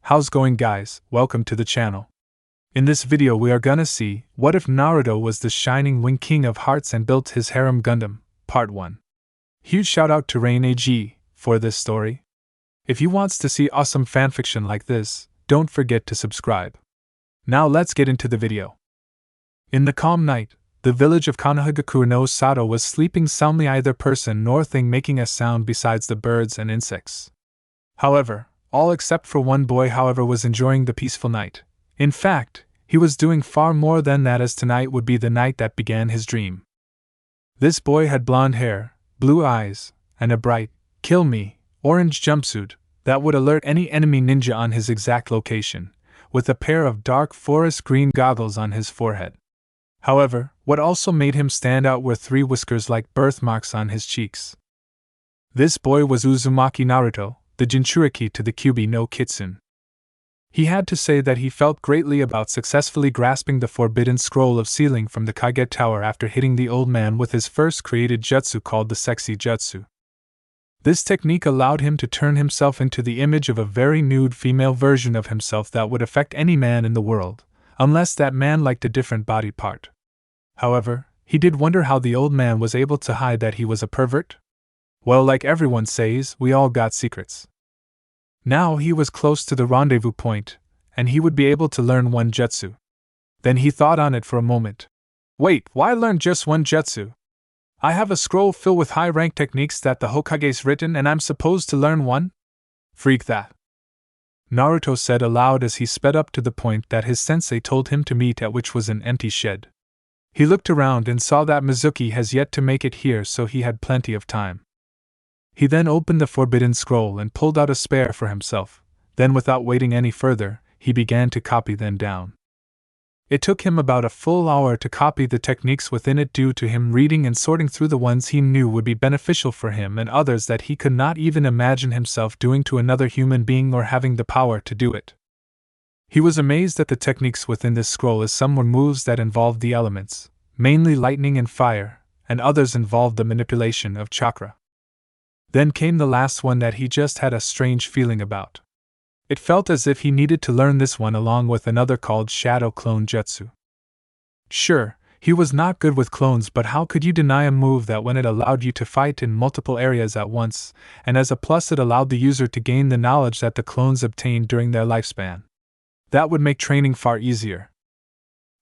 How's going, guys? Welcome to the channel. In this video we are gonna see, what if Naruto was the shining wing king of hearts and built his harem Gundam, part 1. Huge shout out to A.G.E for this story. If you wants to see awesome fanfiction like this, don't forget to subscribe. Now let's get into the video. In the calm night, the village of Konohagakure no Sato was sleeping soundly, either person nor thing making a sound besides the birds and insects. However, all except for one boy was enjoying the peaceful night. In fact, he was doing far more than that, as tonight would be the night that began his dream. This boy had blonde hair, blue eyes, and a bright, kill me, orange jumpsuit that would alert any enemy ninja on his exact location, with a pair of dark forest green goggles on his forehead. However, what also made him stand out were 3 whiskers like birthmarks on his cheeks. This boy was Uzumaki Naruto, the Jinchuriki to the Kyuubi no Kitsune. He had to say that he felt greatly about successfully grasping the forbidden scroll of sealing from the Kage Tower after hitting the old man with his first created jutsu called the Sexy Jutsu. This technique allowed him to turn himself into the image of a very nude female version of himself that would affect any man in the world, unless that man liked a different body part. However, he did wonder how the old man was able to hide that he was a pervert. Well, like everyone says, we all got secrets. Now he was close to the rendezvous point, and he would be able to learn one jutsu. Then he thought on it for a moment. Wait, why learn just one jutsu? I have a scroll filled with high-rank techniques that the Hokage's written, and I'm supposed to learn one? Freak that. Naruto said aloud as he sped up to the point that his sensei told him to meet at, which was an empty shed. He looked around and saw that Mizuki has yet to make it here, so he had plenty of time. He then opened the forbidden scroll and pulled out a spare for himself. Then, without waiting any further, he began to copy them down. It took him about a full hour to copy the techniques within it, due to him reading and sorting through the ones he knew would be beneficial for him and others that he could not even imagine himself doing to another human being or having the power to do it. He was amazed at the techniques within this scroll, as some were moves that involved the elements, mainly lightning and fire, and others involved the manipulation of chakra. Then came the last one that he just had a strange feeling about. It felt as if he needed to learn this one along with another called Shadow Clone Jutsu. Sure, he was not good with clones, but how could you deny a move that when it allowed you to fight in multiple areas at once, and as a plus it allowed the user to gain the knowledge that the clones obtained during their lifespan? That would make training far easier.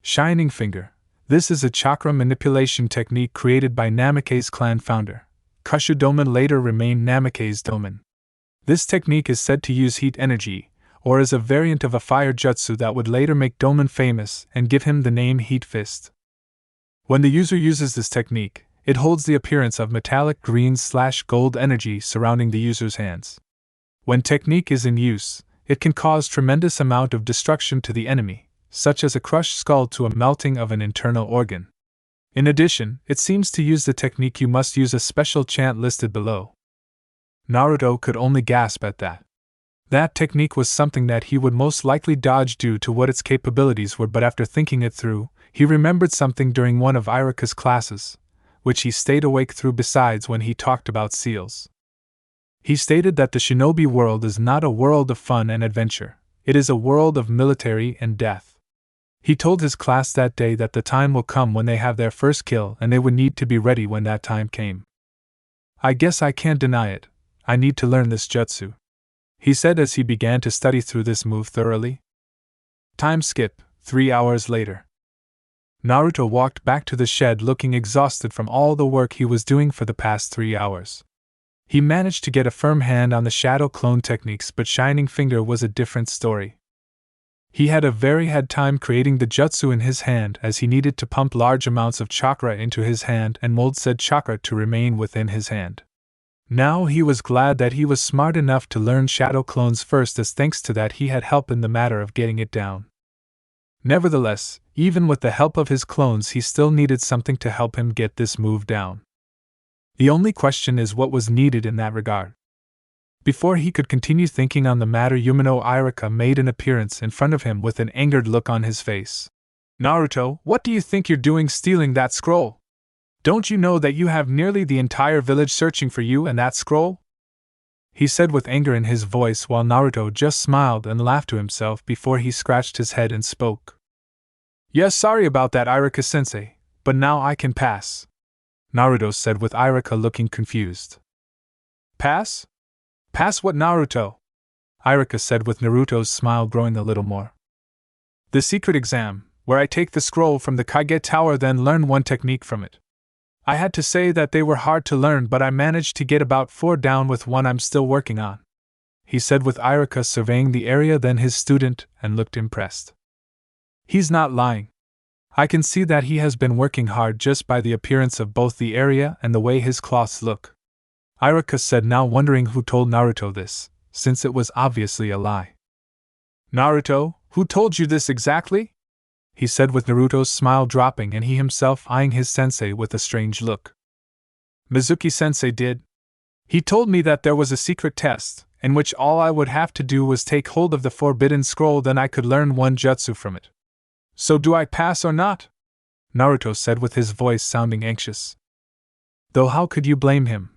Shining Finger. This is a chakra manipulation technique created by Namake's clan founder. Kushudomen later remained Namake's domain. This technique is said to use heat energy, or is a variant of a fire jutsu that would later make Domen famous and give him the name Heat Fist. When the user uses this technique, it holds the appearance of metallic green/gold energy surrounding the user's hands. When technique is in use, it can cause tremendous amount of destruction to the enemy, such as a crushed skull to a melting of an internal organ. In addition, it seems to use the technique you must use a special chant listed below. Naruto could only gasp at that. That technique was something that he would most likely dodge due to what its capabilities were, but after thinking it through, he remembered something during one of Iruka's classes, which he stayed awake through besides when he talked about seals. He stated that the shinobi world is not a world of fun and adventure, it is a world of military and death. He told his class that day that the time will come when they have their first kill and they would need to be ready when that time came. I guess I can't deny it. I need to learn this jutsu, he said as he began to study through this move thoroughly. Time skip, 3 hours later. Naruto walked back to the shed looking exhausted from all the work he was doing for the past 3 hours. He managed to get a firm hand on the shadow clone techniques, but Shining Finger was a different story. He had time creating the jutsu in his hand, as he needed to pump large amounts of chakra into his hand and mold said chakra to remain within his hand. Now he was glad that he was smart enough to learn shadow clones first, as thanks to that he had help in the matter of getting it down. Nevertheless, even with the help of his clones, he still needed something to help him get this move down. The only question is what was needed in that regard. Before he could continue thinking on the matter, Yumino Iruka made an appearance in front of him with an angered look on his face. Naruto, what do you think you're doing stealing that scroll? Don't you know that you have nearly the entire village searching for you and that scroll? he said with anger in his voice while Naruto just smiled and laughed to himself before he scratched his head and spoke. Yes, sorry about that, Iruka-sensei, but now I can pass, Naruto said with Iruka looking confused. Pass? Pass what, Naruto? Iruka said with Naruto's smile growing a little more. The secret exam, where I take the scroll from the A.G.E tower then learn one technique from it. I had to say that they were hard to learn, but I managed to get about 4 down with one I'm still working on, he said with Iruka surveying the area then his student and looked impressed. He's not lying. I can see that he has been working hard just by the appearance of both the area and the way his cloths look, Iruka said, now wondering who told Naruto this, since it was obviously a lie. Naruto, who told you this exactly? He said with Naruto's smile dropping and he himself eyeing his sensei with a strange look. Mizuki-sensei did. He told me that there was a secret test, in which all I would have to do was take hold of the forbidden scroll, then I could learn one jutsu from it. So do I pass or not? Naruto said with his voice sounding anxious. Though how could you blame him?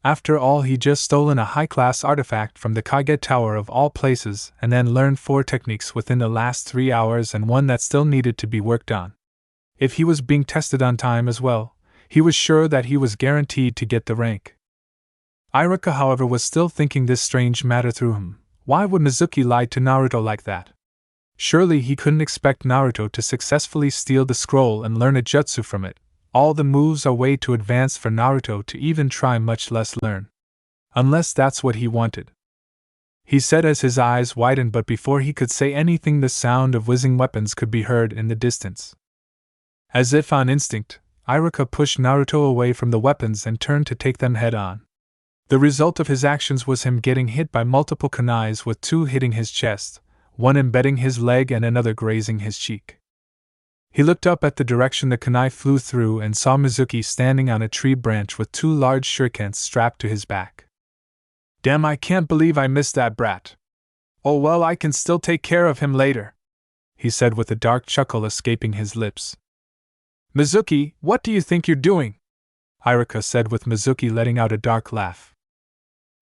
After all, he just stolen a high-class artifact from the A.G.E tower of all places and then learned 4 techniques within the last 3 hours and one that still needed to be worked on. If he was being tested on time as well, he was sure that he was guaranteed to get the rank. Iruka, however, was still thinking this strange matter through him. Why would Mizuki lie to Naruto like that? Surely he couldn't expect Naruto to successfully steal the scroll and learn a jutsu from it. All the moves are way too advanced for Naruto to even try, much less learn. Unless that's what he wanted, he said as his eyes widened, but before he could say anything the sound of whizzing weapons could be heard in the distance. As if on instinct, Iruka pushed Naruto away from the weapons and turned to take them head on. The result of his actions was him getting hit by multiple kunais, with 2 hitting his chest, 1 embedding his leg and another grazing his cheek. He looked up at the direction the kunai flew through and saw Mizuki standing on a tree branch with 2 large shurikens strapped to his back. Damn, I can't believe I missed that brat. Oh well, I can still take care of him later, he said with a dark chuckle escaping his lips. Mizuki, what do you think you're doing? Iruka said with Mizuki letting out a dark laugh.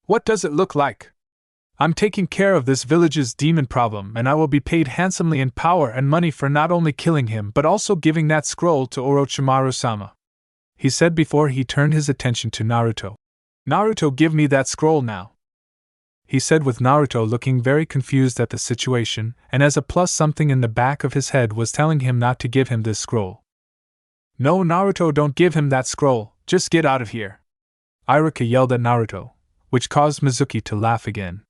What does it look like? I'm taking care of this village's demon problem, and I will be paid handsomely in power and money for not only killing him but also giving that scroll to Orochimaru-sama, he said before he turned his attention to Naruto. Naruto, give me that scroll now, he said with Naruto looking very confused at the situation, and as a plus something in the back of his head was telling him not to give him this scroll. No, Naruto, don't give him that scroll, just get out of here, Iruka yelled at Naruto, which caused Mizuki to laugh again.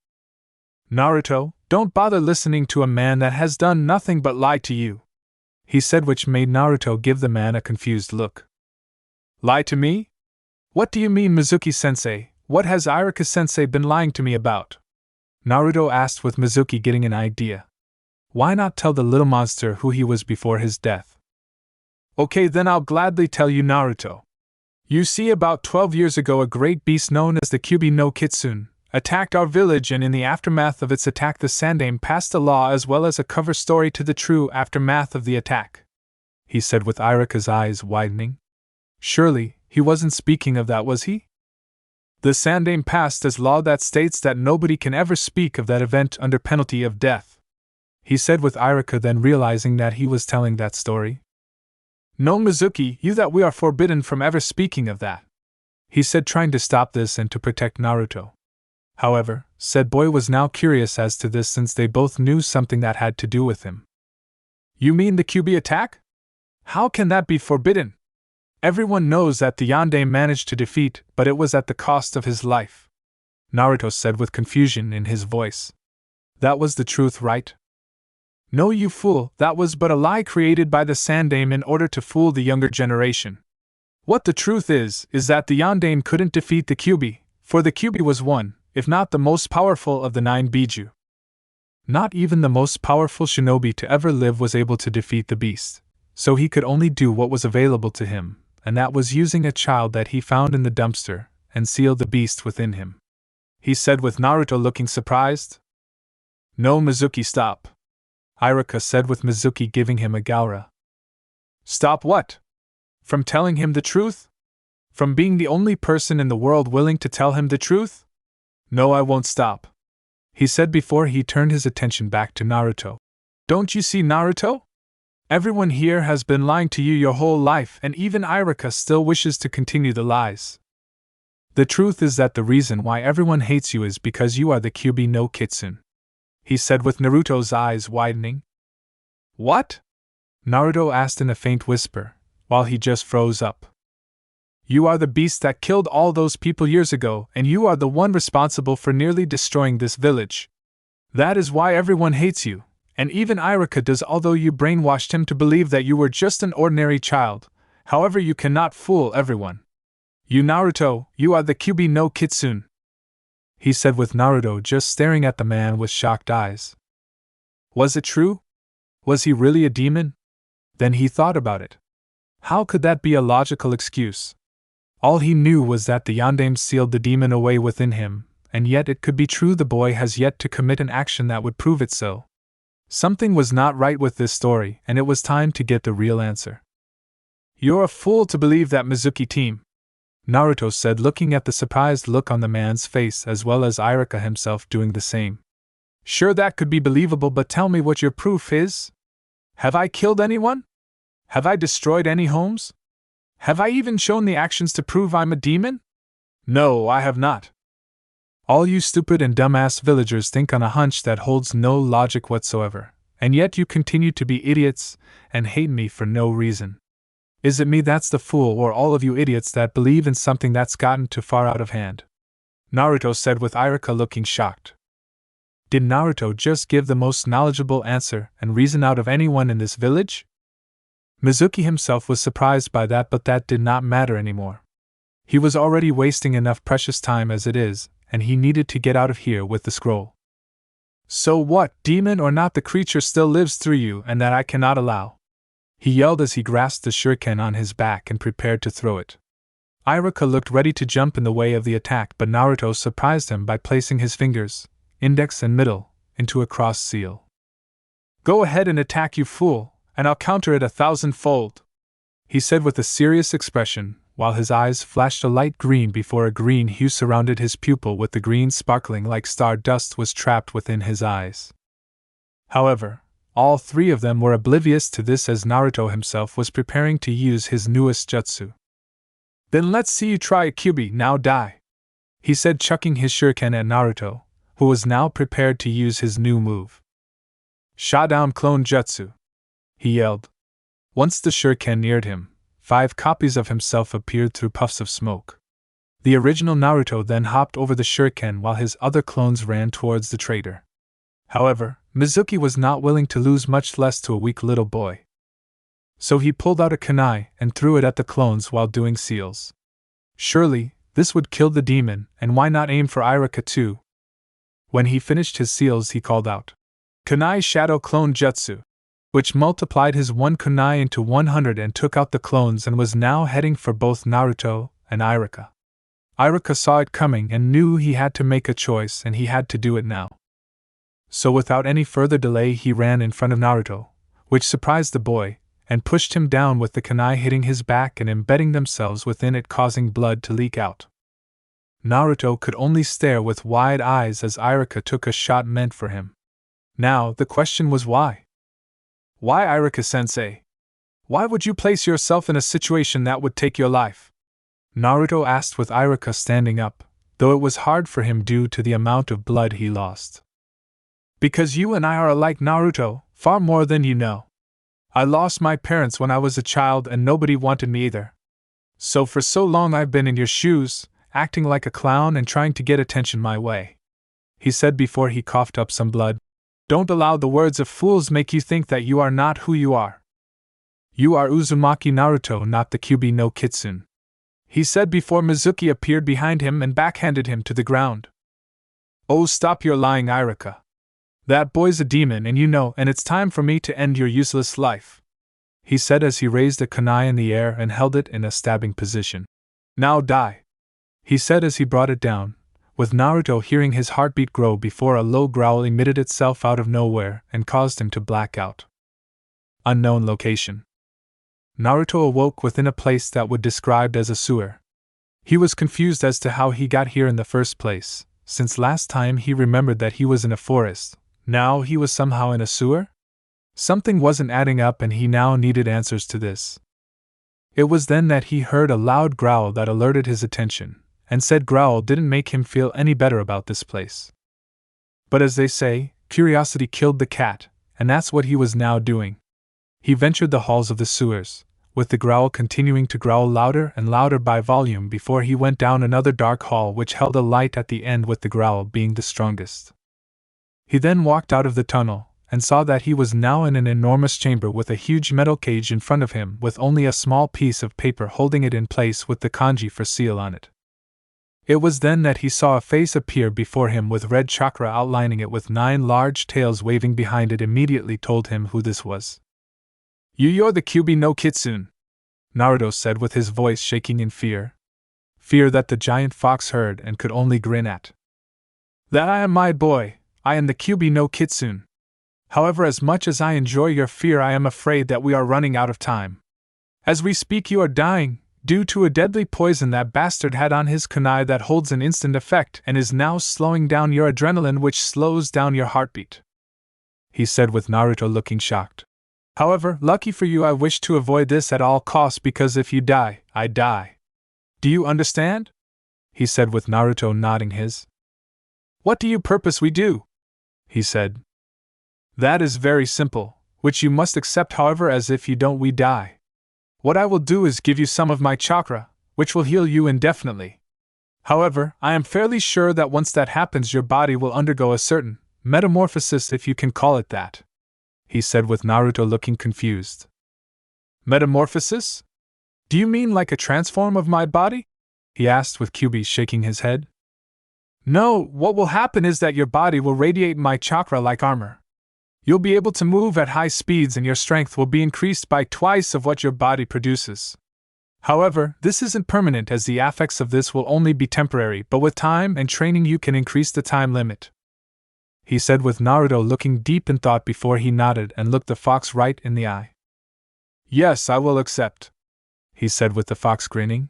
Naruto, don't bother listening to a man that has done nothing but lie to you, he said, which made Naruto give the man a confused look. Lie to me? What do you mean, Mizuki-sensei? What has Iruka-sensei been lying to me about? Naruto asked with Mizuki getting an idea. Why not tell the little monster who he was before his death? Okay, then I'll gladly tell you, Naruto. You see, about 12 years ago a great beast known as the Kyuubi no Kitsune attacked our village, and in the aftermath of its attack the Sandaime passed a law as well as a cover story to the true aftermath of the attack, he said with Iruka's eyes widening. Surely, he wasn't speaking of that, was he? The Sandaime passed as law that states that nobody can ever speak of that event under penalty of death, he said with Iruka then realizing that he was telling that story. No, Mizuki, you, that we are forbidden from ever speaking of that, he said, trying to stop this and to protect Naruto. However, said boy was now curious as to this, since they both knew something that had to do with him. You mean the Kyuubi attack? How can that be forbidden? Everyone knows that the Yondaime managed to defeat, but it was at the cost of his life, Naruto said with confusion in his voice. That was the truth, right? No, you fool, that was but a lie created by the Sandaime in order to fool the younger generation. What the truth is that the Yondaime couldn't defeat the Kyuubi, for the Kyuubi was one, if not the most powerful of the 9 Biju. Not even the most powerful shinobi to ever live was able to defeat the beast, so he could only do what was available to him, and that was using a child that he found in the dumpster, and seal the beast within him, he said with Naruto looking surprised. No, Mizuki, stop, Iruka said with Mizuki giving him a gaura. Stop what? From telling him the truth? From being the only person in the world willing to tell him the truth? No, I won't stop, he said before he turned his attention back to Naruto. Don't you see, Naruto? Everyone here has been lying to you your whole life, and even Irika still wishes to continue the lies. The truth is that the reason why everyone hates you is because you are the Kyuubi no Kitsune, he said with Naruto's eyes widening. What? Naruto asked in a faint whisper, while he just froze up. You are the beast that killed all those people years ago, and you are the one responsible for nearly destroying this village. That is why everyone hates you, and even Irika does, although you brainwashed him to believe that you were just an ordinary child. However, you cannot fool everyone. You, Naruto, you are the Kyuubi no Kitsune, he said with Naruto just staring at the man with shocked eyes. Was it true? Was he really a demon? Then he thought about it. How could that be a logical excuse? All he knew was that the Yondaime sealed the demon away within him, and yet it could be true the boy has yet to commit an action that would prove it so. Something was not right with this story, and it was time to get the real answer. You're a fool to believe that, Mizuki team, Naruto said, looking at the surprised look on the man's face as well as Irika himself doing the same. Sure, that could be believable, but tell me what your proof is? Have I killed anyone? Have I destroyed any homes? Have I even shown the actions to prove I'm a demon? No, I have not. All you stupid and dumbass villagers think on a hunch that holds no logic whatsoever, and yet you continue to be idiots and hate me for no reason. Is it me that's the fool, or all of you idiots that believe in something that's gotten too far out of hand? Naruto said with Irika looking shocked. Did Naruto just give the most knowledgeable answer and reason out of anyone in this village? Mizuki himself was surprised by that, but that did not matter anymore. He was already wasting enough precious time as it is, and he needed to get out of here with the scroll. So what, demon or not, the creature still lives through you, and that I cannot allow, he yelled as he grasped the shuriken on his back and prepared to throw it. Irika looked ready to jump in the way of the attack, but Naruto surprised him by placing his fingers, index and middle, into a cross seal. Go ahead and attack, you fool, and I'll counter it 1,000-fold, he said with a serious expression, while his eyes flashed a light green before a green hue surrounded his pupil, with the green sparkling like star dust was trapped within his eyes. However, all three of them were oblivious to this as Naruto himself was preparing to use his newest jutsu. Then let's see you try a Kyuubi, now die, he said, chucking his shuriken at Naruto, who was now prepared to use his new move. Shadown Clone Jutsu, he yelled. Once the shuriken neared him, 5 copies of himself appeared through puffs of smoke. The original Naruto then hopped over the shuriken while his other clones ran towards the traitor. However, Mizuki was not willing to lose, much less to a weak little boy. So he pulled out a kunai and threw it at the clones while doing seals. Surely, this would kill the demon, and why not aim for Irika too? When he finished his seals, he called out, Kunai Shadow Clone Jutsu, which multiplied his one kunai into 100 and took out the clones and was now heading for both Naruto and Irika. Irika saw it coming and knew he had to make a choice, and he had to do it now. So without any further delay he ran in front of Naruto, which surprised the boy, and pushed him down with the kunai hitting his back and embedding themselves within it, causing blood to leak out. Naruto could only stare with wide eyes as Irika took a shot meant for him. Now, the question was why? Why, Irika-sensei? Why would you place yourself in a situation that would take your life? Naruto asked with Irika standing up, though it was hard for him due to the amount of blood he lost. Because you and I are alike, Naruto, far more than you know. I lost my parents when I was a child and nobody wanted me either. So for so long I've been in your shoes, acting like a clown and trying to get attention my way, he said before he coughed up some blood. Don't allow the words of fools make you think that you are not who you are. You are Uzumaki Naruto, not the Kyuubi no Kitsune, he said before Mizuki appeared behind him and backhanded him to the ground. Oh, stop your lying, Irika. That boy's a demon and you know, and it's time for me to end your useless life, he said as he raised a kunai in the air and held it in a stabbing position. Now die, he said as he brought it down, with Naruto hearing his heartbeat grow before a low growl emitted itself out of nowhere and caused him to black out. Unknown location. Naruto awoke within a place that would be described as a sewer. He was confused as to how he got here in the first place, since last time he remembered that he was in a forest, now he was somehow in a sewer? Something wasn't adding up and he now needed answers to this. It was then that he heard a loud growl that alerted his attention, and said growl didn't make him feel any better about this place. But as they say, curiosity killed the cat, and that's what he was now doing. He ventured the halls of the sewers, with the growl continuing to growl louder and louder by volume before he went down another dark hall which held a light at the end with the growl being the strongest. He then walked out of the tunnel, and saw that he was now in an enormous chamber with a huge metal cage in front of him with only a small piece of paper holding it in place with the kanji for seal on it. It was then that he saw a face appear before him with red chakra outlining it with 9 large tails waving behind it immediately told him who this was. You're the A.G.E no Kitsune, Naruto said with his voice shaking in fear. Fear that the giant fox heard and could only grin at. That I am my boy, I am the A.G.E no Kitsune. However, as much as I enjoy your fear, I am afraid that we are running out of time. As we speak, you are dying, due to a deadly poison that bastard had on his kunai that holds an instant effect and is now slowing down your adrenaline, which slows down your heartbeat, he said with Naruto looking shocked. However, lucky for you, I wish to avoid this at all costs because if you die, I die. Do you understand? He said with Naruto nodding his. What do you purpose we do? He said. That is very simple, which you must accept, however, as if you don't we die. What I will do is give you some of my chakra, which will heal you indefinitely. However, I am fairly sure that once that happens your body will undergo a certain metamorphosis, if you can call it that, he said with Naruto looking confused. Metamorphosis? Do you mean like a transform of my body? He asked with Kyuubi shaking his head. No, what will happen is that your body will radiate my chakra like armor. You'll be able to move at high speeds and your strength will be increased by twice of what your body produces. However, this isn't permanent as the effects of this will only be temporary, but with time and training you can increase the time limit, he said with Naruto looking deep in thought before he nodded and looked the fox right in the eye. Yes, I will accept, he said with the fox grinning.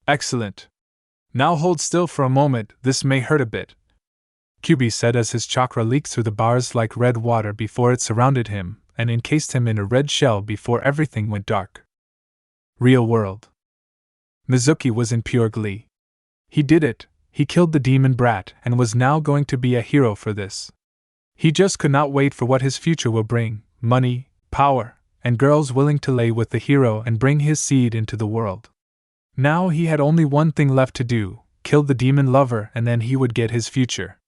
Excellent. Now hold still for a moment, this may hurt a bit, Kyuubi said as his chakra leaked through the bars like red water before it surrounded him and encased him in a red shell before everything went dark. Real world. Mizuki was in pure glee. He did it, he killed the demon brat and was now going to be a hero for this. He just could not wait for what his future will bring, money, power, and girls willing to lay with the hero and bring his seed into the world. Now he had only one thing left to do, kill the demon lover, and then he would get his future.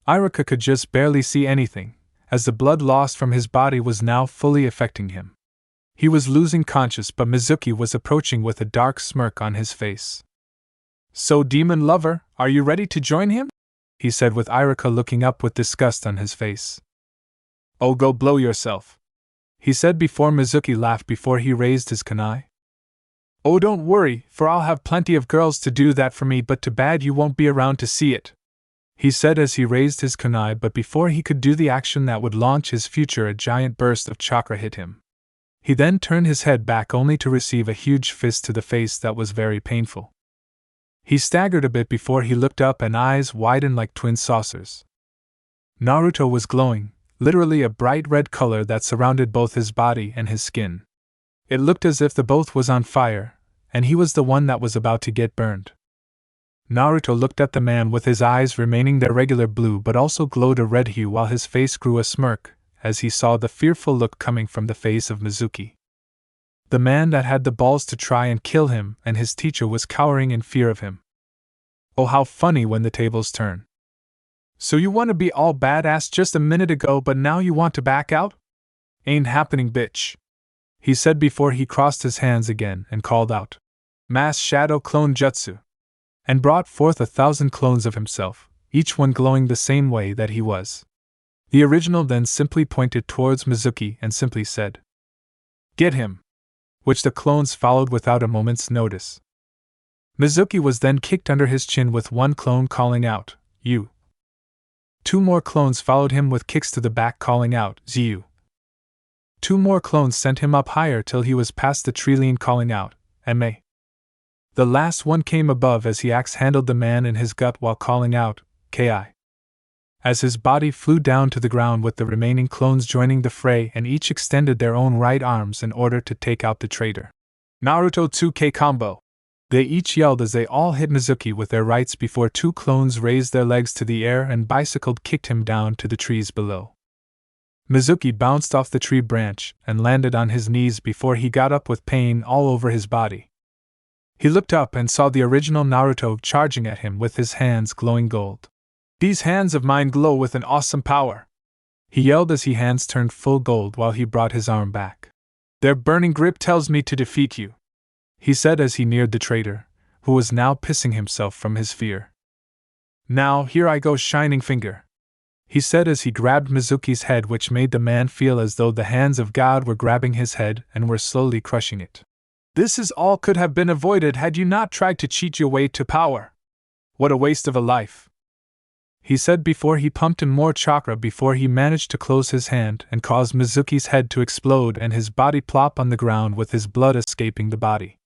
Iruka could just barely see anything, as the blood lost from his body was now fully affecting him. He was losing conscience, but Mizuki was approaching with a dark smirk on his face. So, demon lover, are you ready to join him? He said with Iruka looking up with disgust on his face. Oh, go blow yourself, he said before Mizuki laughed before he raised his kunai. Oh, don't worry, for I'll have plenty of girls to do that for me, but too bad you won't be around to see it, he said as he raised his kunai, but before he could do the action that would launch his future, a giant burst of chakra hit him. He then turned his head back only to receive a huge fist to the face that was very painful. He staggered a bit before he looked up and eyes widened like twin saucers. Naruto was glowing, literally a bright red color that surrounded both his body and his skin. It looked as if the both was on fire, and he was the one that was about to get burned. Naruto looked at the man with his eyes remaining their regular blue but also glowed a red hue while his face grew a smirk, as he saw the fearful look coming from the face of Mizuki. The man that had the balls to try and kill him and his teacher was cowering in fear of him. Oh, how funny when the tables turn. So you want to be all badass just a minute ago, but now you want to back out? Ain't happening, bitch, he said before he crossed his hands again and called out, Mass Shadow Clone Jutsu, and brought forth 1,000 clones of himself, each one glowing the same way that he was. The original then simply pointed towards Mizuki and simply said, Get him, which the clones followed without a moment's notice. Mizuki was then kicked under his chin with one clone calling out, You. 2 more clones followed him with kicks to the back calling out, Ziyu. 2 more clones sent him up higher till he was past the tree line calling out, Ma. The last one came above as he axe-handled the man in his gut while calling out, "Ki." As his body flew down to the ground with the remaining clones joining the fray and each extended their own right arms in order to take out the traitor. Naruto 2K combo! They each yelled as they all hit Mizuki with their rights before two clones raised their legs to the air and bicycled kicked him down to the trees below. Mizuki bounced off the tree branch and landed on his knees before he got up with pain all over his body. He looked up and saw the original Naruto charging at him with his hands glowing gold. "These hands of mine glow with an awesome power!" he yelled as his hands turned full gold while he brought his arm back. "Their burning grip tells me to defeat you," he said as he neared the traitor, who was now pissing himself from his fear. "Now, here I go, shining finger," he said as he grabbed Mizuki's head, which made the man feel as though the hands of God were grabbing his head and were slowly crushing it. "This is all could have been avoided had you not tried to cheat your way to power. What a waste of a life," he said before he pumped in more chakra before he managed to close his hand and cause Mizuki's head to explode and his body plop on the ground with his blood escaping the body.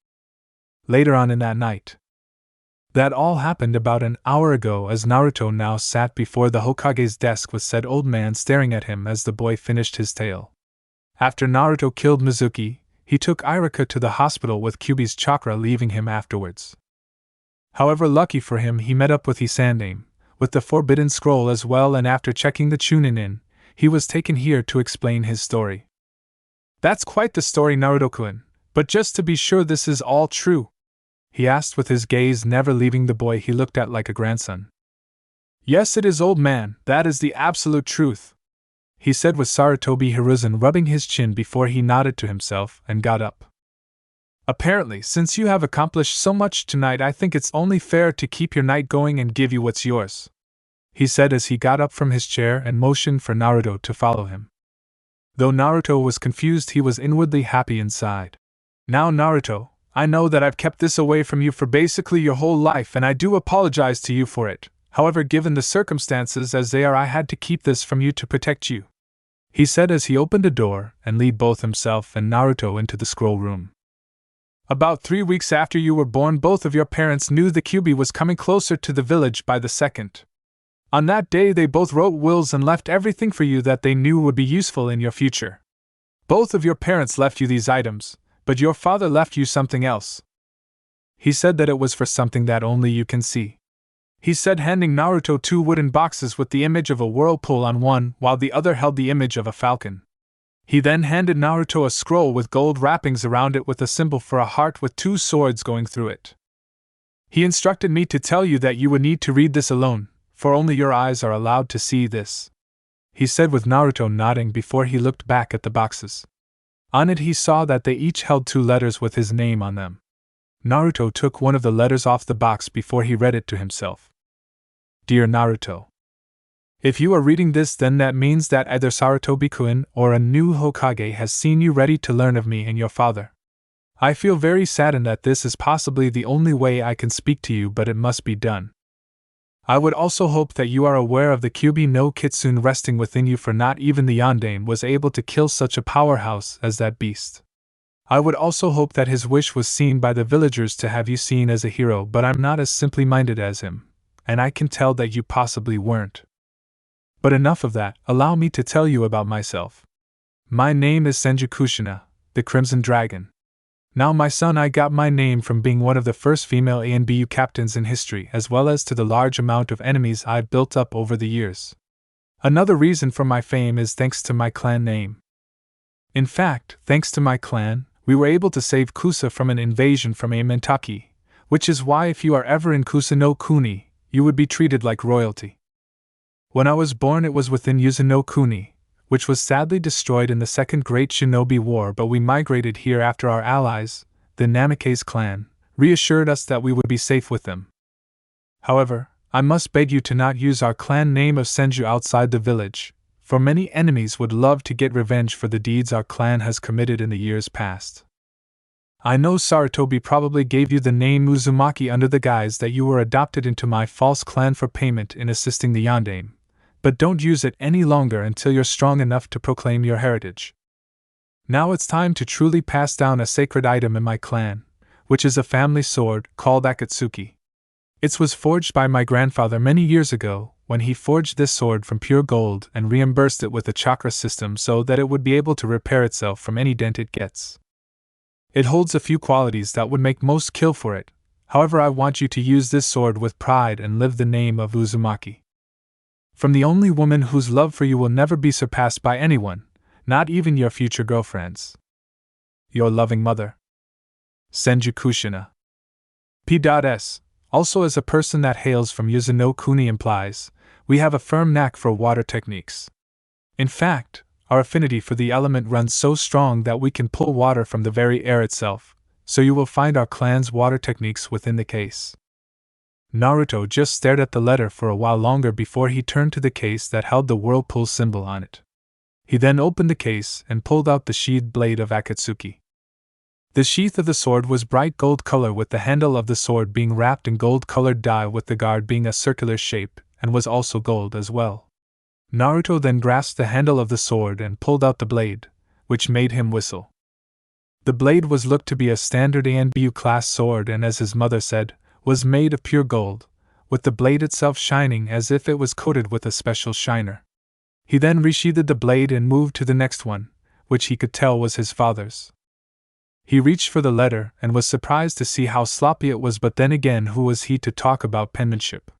Later on in that night. That all happened about an hour ago as Naruto now sat before the Hokage's desk with said old man staring at him as the boy finished his tale. After Naruto killed Mizuki, he took Irika to the hospital with Kyuubi's chakra, leaving him afterwards. However, lucky for him, he met up with Hisandame, with the Forbidden Scroll as well, and after checking the Chunin, he was taken here to explain his story. "That's quite the story, Naruto-kun, but just to be sure this is all true?" he asked with his gaze never leaving the boy he looked at like a grandson. "Yes, it is, old man, that is the absolute truth," he said with Sarutobi Hiruzen rubbing his chin before he nodded to himself and got up. "Apparently, since you have accomplished so much tonight, I think it's only fair to keep your night going and give you what's yours," he said as he got up from his chair and motioned for Naruto to follow him. Though Naruto was confused, he was inwardly happy inside. "Now, Naruto, I know that I've kept this away from you for basically your whole life, and I do apologize to you for it. However, given the circumstances as they are, I had to keep this from you to protect you," he said as he opened a door and led both himself and Naruto into the scroll room. "About 3 weeks after you were born, both of your parents knew the Kyuubi was coming closer to the village by the second. On that day, they both wrote wills and left everything for you that they knew would be useful in your future. Both of your parents left you these items, but your father left you something else. He said that it was for something that only you can see," he said, handing Naruto 2 wooden boxes with the image of a whirlpool on one while the other held the image of a falcon. He then handed Naruto a scroll with gold wrappings around it with a symbol for a heart with 2 swords going through it. "He instructed me to tell you that you would need to read this alone, for only your eyes are allowed to see this," he said with Naruto nodding before he looked back at the boxes. On it he saw that they each held 2 letters with his name on them. Naruto took one of the letters off the box before he read it to himself. "Dear Naruto, if you are reading this, then that means that either Sarutobi-kun or a new Hokage has seen you ready to learn of me and your father. I feel very saddened that this is possibly the only way I can speak to you, but it must be done. I would also hope that you are aware of the Kyuubi no Kitsune resting within you, for not even the Yondaime was able to kill such a powerhouse as that beast. I would also hope that his wish was seen by the villagers to have you seen as a hero, but I'm not as simply minded as him, and I can tell that you possibly weren't. But enough of that, allow me to tell you about myself. My name is Senju Kushina, the Crimson Dragon. Now, my son, I got my name from being one of the first female ANBU captains in history, as well as to the large amount of enemies I've built up over the years. Another reason for my fame is thanks to my clan name. In fact, thanks to my clan, we were able to save Kusa from an invasion from a Mentaki, which is why if you are ever in Kusa no Kuni, you would be treated like royalty. When I was born, it was within Yuzu no Kuni, which was sadly destroyed in the Second Great Shinobi War, but we migrated here after our allies, the Namikaze clan, reassured us that we would be safe with them. However, I must beg you to not use our clan name of Senju outside the village, for many enemies would love to get revenge for the deeds our clan has committed in the years past. I know Sarutobi probably gave you the name Uzumaki under the guise that you were adopted into my false clan for payment in assisting the Yondaime, but don't use it any longer until you're strong enough to proclaim your heritage. Now it's time to truly pass down a sacred item in my clan, which is a family sword called Akatsuki. It was forged by my grandfather many years ago, when he forged this sword from pure gold and reimbursed it with a chakra system so that it would be able to repair itself from any dent it gets. It holds a few qualities that would make most kill for it. However, I want you to use this sword with pride and live the name of Uzumaki. From the only woman whose love for you will never be surpassed by anyone, not even your future girlfriends. Your loving mother. Senju Kushina. P.S. Also, as a person that hails from Yuzuno Kuni implies, we have a firm knack for water techniques. In fact, our affinity for the element runs so strong that we can pull water from the very air itself, so you will find our clan's water techniques within the case. Naruto just stared at the letter for a while longer before he turned to the case that held the whirlpool symbol on it. He then opened the case and pulled out the sheathed blade of Akatsuki. The sheath of the sword was bright gold color, with the handle of the sword being wrapped in gold-colored dye, with the guard being a circular shape, and was also gold as well. Naruto then grasped the handle of the sword and pulled out the blade, which made him whistle. The blade was looked to be a standard ANBU class sword and, as his mother said, was made of pure gold, with the blade itself shining as if it was coated with a special shiner. He then resheathed the blade and moved to the next one, which he could tell was his father's. He reached for the letter and was surprised to see how sloppy it was, but then again, who was he to talk about penmanship?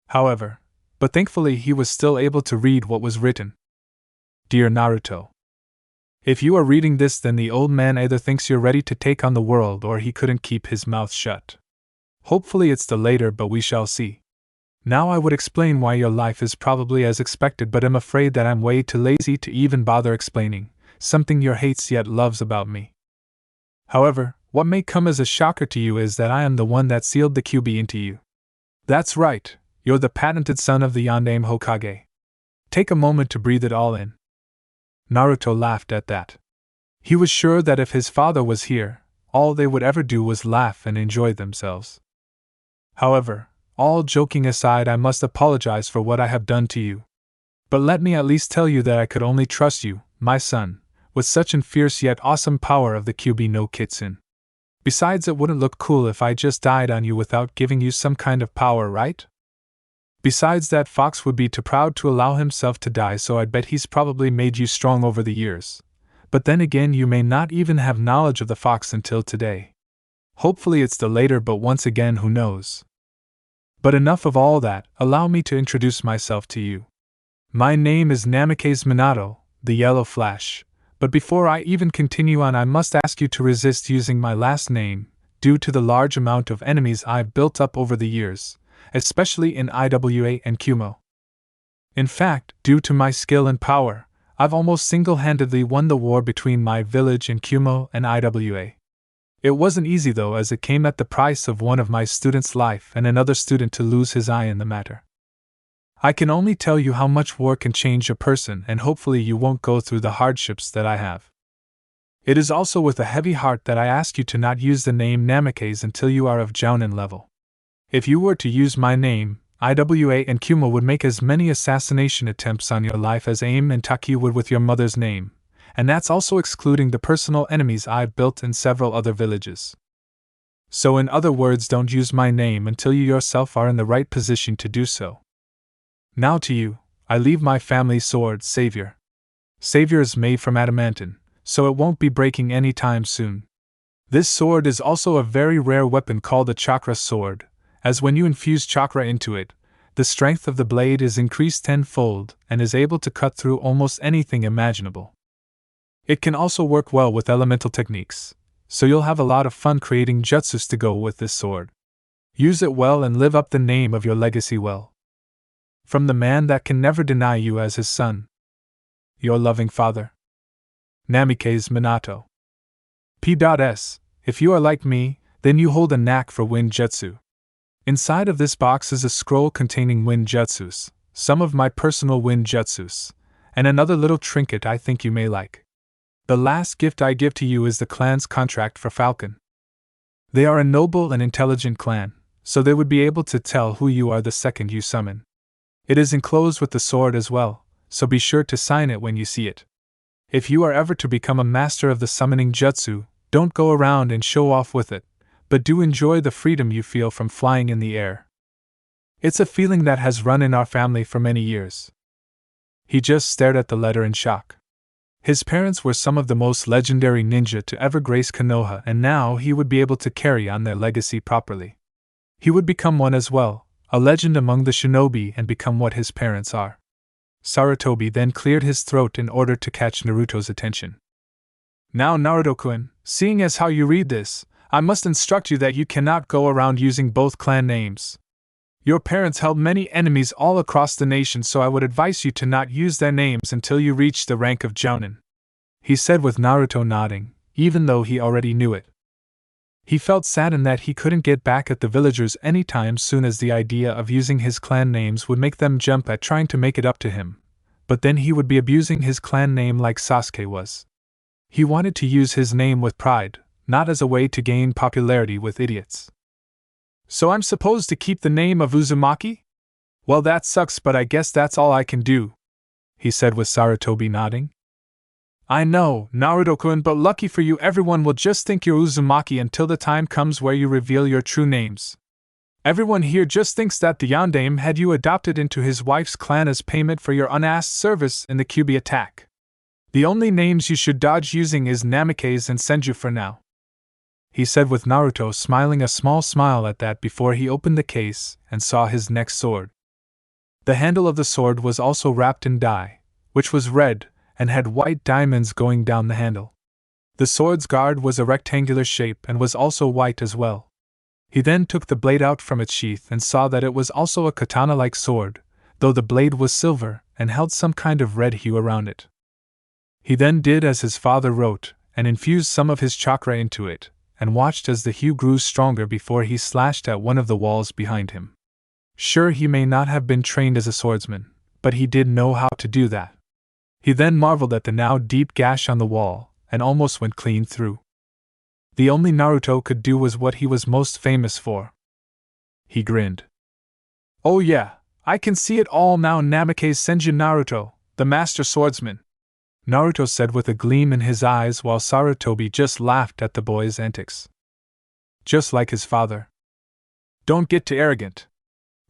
However, but thankfully he was still able to read what was written. Dear Naruto, if you are reading this, then the old man either thinks you're ready to take on the world or he couldn't keep his mouth shut. Hopefully it's the later, but we shall see. Now I would explain why your life is probably as expected, but I'm afraid that I'm way too lazy to even bother explaining something your hates yet loves about me. However, what may come as a shocker to you is that I am the one that sealed the QB into you. That's right, you're the patented son of the Yondaime Hokage. Take a moment to breathe it all in. Naruto laughed at that. He was sure that if his father was here, all they would ever do was laugh and enjoy themselves. However, all joking aside, I must apologize for what I have done to you. But let me at least tell you that I could only trust you, my son, with such an fierce yet awesome power of the QB no Kitsun. Besides, it wouldn't look cool if I just died on you without giving you some kind of power, right? Besides, that fox would be too proud to allow himself to die, so I'd bet he's probably made you strong over the years. But then again, you may not even have knowledge of the fox until today. Hopefully it's the later, but once again, who knows? But enough of all that, allow me to introduce myself to you. My name is Namikaze Minato, the Yellow Flash, but before I even continue on, I must ask you to resist using my last name, due to the large amount of enemies I've built up over the years, especially in IWA and Kumo. In fact, due to my skill and power, I've almost single-handedly won the war between my village and Kumo and IWA. It wasn't easy though, as it came at the price of one of my students' life and another student to lose his eye in the matter. I can only tell you how much war can change a person, and hopefully you won't go through the hardships that I have. It is also with a heavy heart that I ask you to not use the name Namikaze until you are of Jounin level. If you were to use my name, IWA and Kumo would make as many assassination attempts on your life as AIM and Taki would with your mother's name, and that's also excluding the personal enemies I've built in several other villages. So in other words, don't use my name until you yourself are in the right position to do so. Now to you, I leave my family sword, Savior. Savior is made from adamantine, so it won't be breaking any time soon. This sword is also a very rare weapon called a chakra sword, as when you infuse chakra into it, the strength of the blade is increased tenfold and is able to cut through almost anything imaginable. It can also work well with elemental techniques, so you'll have a lot of fun creating jutsus to go with this sword. Use it well and live up the name of your legacy well. From the man that can never deny you as his son. Your loving father. Namikaze Minato. P.S. If you are like me, then you hold a knack for wind jutsu. Inside of this box is a scroll containing wind jutsus, some of my personal wind jutsus, and another little trinket I think you may like. The last gift I give to you is the clan's contract for Falcon. They are a noble and intelligent clan, so they would be able to tell who you are the second you summon. It is enclosed with the sword as well, so be sure to sign it when you see it. If you are ever to become a master of the summoning jutsu, don't go around and show off with it, but do enjoy the freedom you feel from flying in the air. It's a feeling that has run in our family for many years." He just stared at the letter in shock. His parents were some of the most legendary ninja to ever grace Konoha, and now he would be able to carry on their legacy properly. He would become one as well, a legend among the shinobi, and become what his parents are. Sarutobi then cleared his throat in order to catch Naruto's attention. "Now, Naruto-kun, seeing as how you read this, I must instruct you that you cannot go around using both clan names. Your parents held many enemies all across the nation, so I would advise you to not use their names until you reach the rank of Jounin," he said with Naruto nodding, even though he already knew it. He felt saddened that he couldn't get back at the villagers anytime soon, as the idea of using his clan names would make them jump at trying to make it up to him, but then he would be abusing his clan name like Sasuke was. He wanted to use his name with pride, not as a way to gain popularity with idiots. "So I'm supposed to keep the name of Uzumaki? Well, that sucks, but I guess that's all I can do," he said with Sarutobi nodding. "I know, Naruto-kun, but lucky for you, everyone will just think you're Uzumaki until the time comes where you reveal your true names. Everyone here just thinks that the Yondaime had you adopted into his wife's clan as payment for your unasked service in the Kyuubi attack. The only names you should dodge using is Namikaze and Senju for now," he said with Naruto smiling a small smile at that before he opened the case and saw his next sword. The handle of the sword was also wrapped in dye, which was red, and had white diamonds going down the handle. The sword's guard was a rectangular shape and was also white as well. He then took the blade out from its sheath and saw that it was also a katana-like sword, though the blade was silver and held some kind of red hue around it. He then did as his father wrote, and infused some of his chakra into it, and watched as the hue grew stronger before he slashed at one of the walls behind him. Sure, he may not have been trained as a swordsman, but he did know how to do that. He then marveled at the now deep gash on the wall, and almost went clean through. The only Naruto could do was what he was most famous for. He grinned. "Oh yeah, I can see it all now, Namikaze Senju Naruto, the master swordsman," Naruto said with a gleam in his eyes, while Sarutobi just laughed at the boy's antics. Just like his father. "Don't get too arrogant.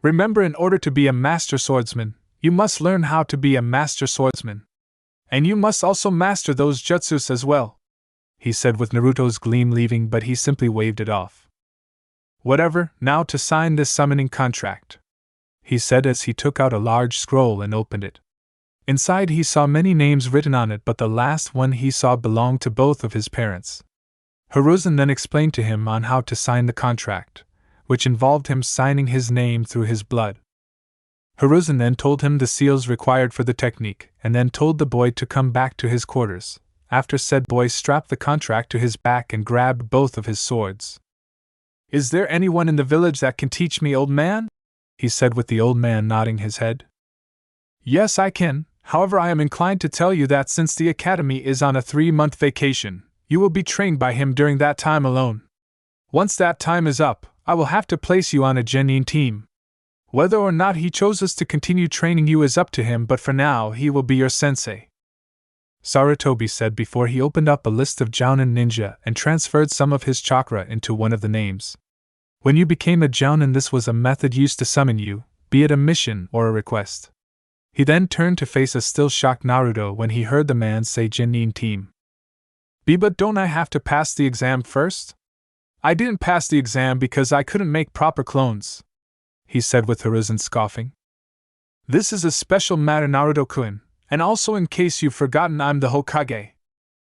Remember, in order to be a master swordsman, you must learn how to be a master swordsman. And you must also master those jutsus as well," he said with Naruto's gleam leaving, but he simply waved it off. "Whatever, now to sign this summoning contract," he said as he took out a large scroll and opened it. Inside he saw many names written on it, but the last one he saw belonged to both of his parents. Hiruzen then explained to him on how to sign the contract, which involved him signing his name through his blood. Hiruzen then told him the seals required for the technique, and then told the boy to come back to his quarters. After said boy strapped the contract to his back and grabbed both of his swords. "Is there anyone in the village that can teach me, old man?" he said with the old man nodding his head. "Yes, I can. However, I am inclined to tell you that since the academy is on a 3-month vacation, you will be trained by him during that time alone. Once that time is up, I will have to place you on a genin team. Whether or not he chooses to continue training you is up to him, but for now he will be your sensei," Sarutobi said before he opened up a list of Jounin ninja and transferred some of his chakra into one of the names. When you became a Jounin, this was a method used to summon you, be it a mission or a request. He then turned to face a still shocked Naruto when he heard the man say genin team. "But don't I have to pass the exam first? I didn't pass the exam because I couldn't make proper clones," he said with Hiruzen scoffing. "This is a special matter, Naruto-kun, and also in case you've forgotten, I'm the Hokage.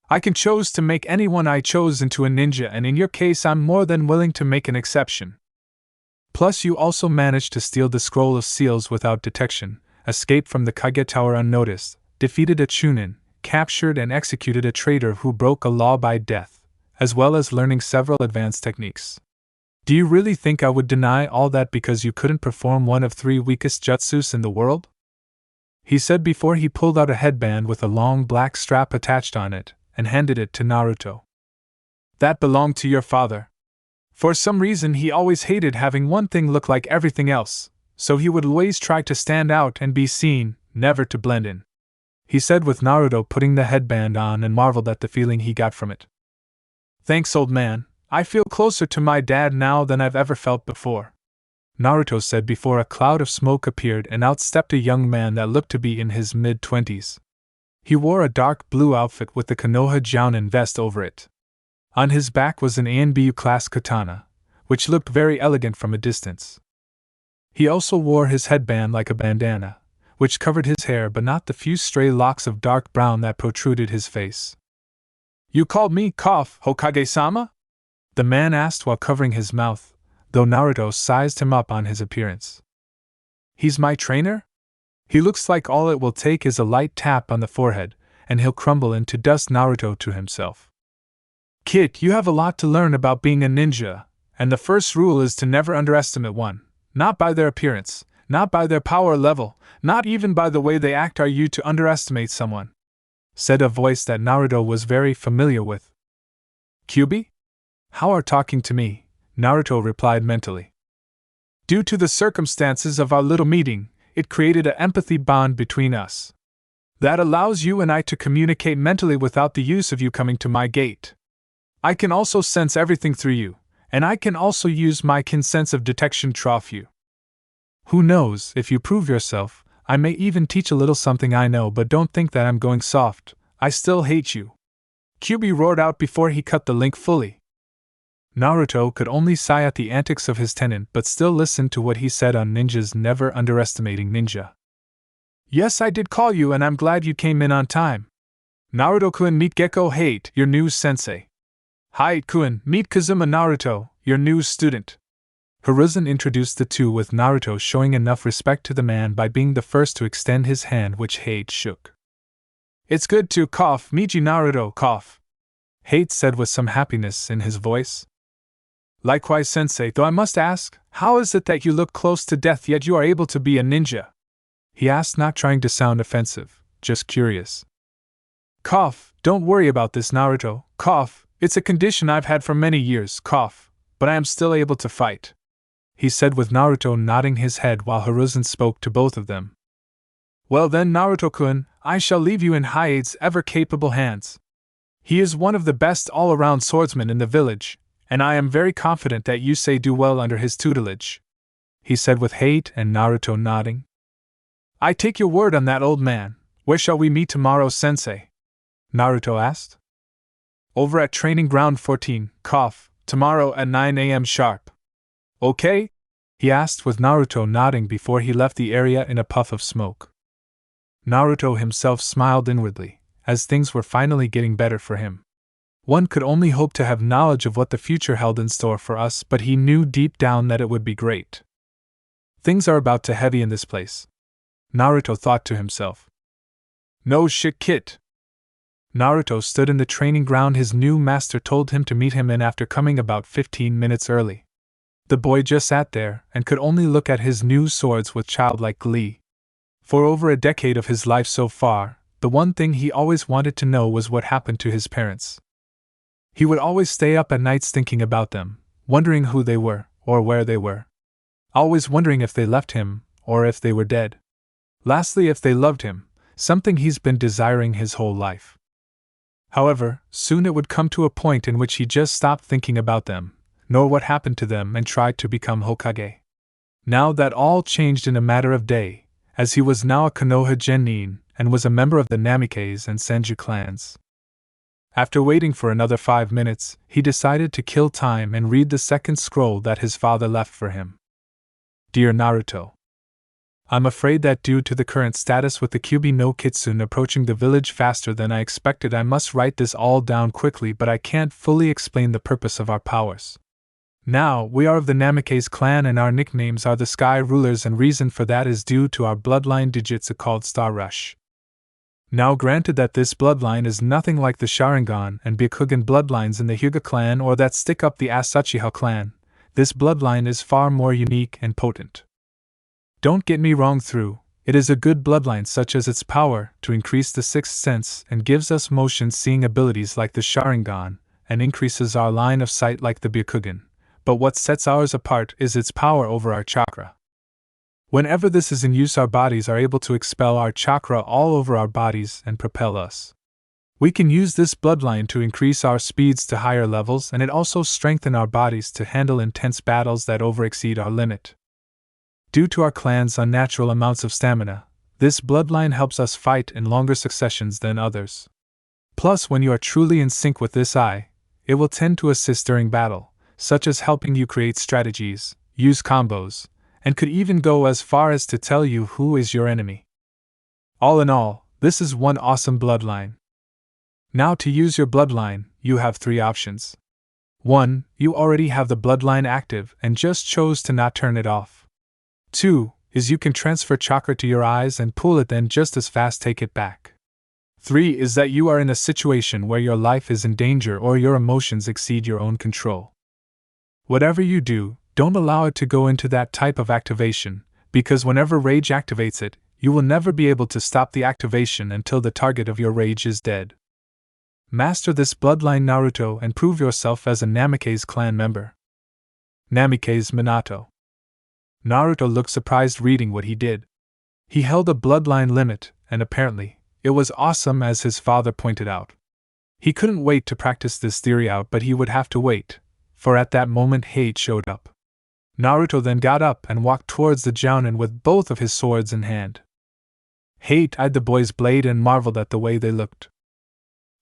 I can choose to make anyone I chose into a ninja, and in your case I'm more than willing to make an exception. Plus you also managed to steal the scroll of seals without detection, escaped from the Kage Tower unnoticed, defeated a Chunin, captured and executed a traitor who broke a law by death, as well as learning several advanced techniques. Do you really think I would deny all that because you couldn't perform one of 3 weakest jutsus in the world?" he said before he pulled out a headband with a long black strap attached on it and handed it to Naruto. "That belonged to your father. For some reason he always hated having one thing look like everything else, so he would always try to stand out and be seen, never to blend in," he said with Naruto putting the headband on and marveled at the feeling he got from it. "Thanks, old man. I feel closer to my dad now than I've ever felt before," Naruto said before a cloud of smoke appeared and out stepped a young man that looked to be in his mid-20s. He wore a dark blue outfit with the Konoha Jounin vest over it. On his back was an ANBU-class katana, which looked very elegant from a distance. He also wore his headband like a bandana, which covered his hair but not the few stray locks of dark brown that protruded his face. "You called me, Hokage-sama?" the man asked while covering his mouth, though Naruto sized him up on his appearance. "He's my trainer? He looks like all it will take is a light tap on the forehead, and he'll crumble into dust," Naruto to himself. "Kid, you have a lot to learn about being a ninja, and the first rule is to never underestimate one, not by their appearance, not by their power level, not even by the way they act are you to underestimate someone," said a voice that Naruto was very familiar with. "Kyubi? How are talking to me?" Naruto replied mentally. "Due to the circumstances of our little meeting, it created an empathy bond between us. That allows you and I to communicate mentally without the use of you coming to my gate. I can also sense everything through you, and I can also use my keen sense of detection to off you. Who knows, if you prove yourself, I may even teach a little something I know, but don't think that I'm going soft. I still hate you," Kyubi roared out before he cut the link fully. Naruto could only sigh at the antics of his tenant but still listened to what he said on ninjas never underestimating ninja. "Yes, I did call you and I'm glad you came in on time. Naruto-kun, meet Gekko Hate, your new sensei. Hate-kun, meet Kazuma Naruto, your new student." Hiruzen introduced the two, with Naruto showing enough respect to the man by being the first to extend his hand, which Hate shook. "It's good to meet you, Naruto, Hate said with some happiness in his voice. "Likewise, sensei, though I must ask, how is it that you look close to death yet you are able to be a ninja?" he asked, not trying to sound offensive, just curious. "Don't worry about this, Naruto, it's a condition I've had for many years, but I am still able to fight," he said, with Naruto nodding his head while Hiruzen spoke to both of them. "Well then, Naruto-kun, I shall leave you in Hayate's ever-capable hands. He is one of the best all-around swordsmen in the village, and I am very confident that you do well under his tutelage," he said, with Hate and Naruto nodding. "I take your word on that, old man. Where shall we meet tomorrow, sensei?" Naruto asked. "Over at Training Ground 14, tomorrow at 9 a.m. sharp. Okay?" he asked, with Naruto nodding before he left the area in a puff of smoke. Naruto himself smiled inwardly, as things were finally getting better for him. One could only hope to have knowledge of what the future held in store for us, but he knew deep down that it would be great. Things are about to heavy in this place, Naruto thought to himself. "No shit, kid." Naruto stood in the training ground his new master told him to meet him in after coming about 15 minutes early. The boy just sat there and could only look at his new swords with childlike glee. For over a decade of his life so far, the one thing he always wanted to know was what happened to his parents. He would always stay up at nights thinking about them, wondering who they were, or where they were. Always wondering if they left him, or if they were dead. Lastly, if they loved him, something he's been desiring his whole life. However, soon it would come to a point in which he just stopped thinking about them, nor what happened to them, and tried to become Hokage. Now that all changed in a matter of day, as he was now a Konoha Genin, and was a member of the Namikaze and Senju clans. After waiting for another 5 minutes, he decided to kill time and read the second scroll that his father left for him. Dear Naruto, I'm afraid that due to the current status with the Kyubi no Kitsune approaching the village faster than I expected, I must write this all down quickly, but I can't fully explain the purpose of our powers. Now, we are of the Namikaze clan and our nicknames are the Sky Rulers, and reason for that is due to our bloodline Digitsu called Star Rush. Now granted that this bloodline is nothing like the Sharingan and Byakugan bloodlines in the Hyuga clan or that stick up the ass Uchiha clan, this bloodline is far more unique and potent. Don't get me wrong through, it is a good bloodline such as its power to increase the sixth sense and gives us motion-seeing abilities like the Sharingan and increases our line of sight like the Byakugan, but what sets ours apart is its power over our chakra. Whenever this is in use, our bodies are able to expel our chakra all over our bodies and propel us. We can use this bloodline to increase our speeds to higher levels, and it also strengthens our bodies to handle intense battles that overexceed our limit. Due to our clan's unnatural amounts of stamina, this bloodline helps us fight in longer successions than others. Plus, when you are truly in sync with this eye, it will tend to assist during battle, such as helping you create strategies, use combos, and could even go as far as to tell you who is your enemy. All in all, this is one awesome bloodline. Now, to use your bloodline, you have 3 options. 1. You already have the bloodline active and just chose to not turn it off. 2. Is you can transfer chakra to your eyes and pull it, then just as fast take it back. 3 is that you are in a situation where your life is in danger or your emotions exceed your own control. Whatever you do, don't allow it to go into that type of activation, because whenever rage activates it, you will never be able to stop the activation until the target of your rage is dead. Master this bloodline Naruto and prove yourself as a Namikaze clan member. Namikaze Minato. Naruto looked surprised reading what he did. He held a bloodline limit, and apparently, it was awesome as his father pointed out. He couldn't wait to practice this theory out, but he would have to wait, for at that moment hate showed up. Naruto then got up and walked towards the Jounin with both of his swords in hand. Hate eyed the boy's blade and marveled at the way they looked.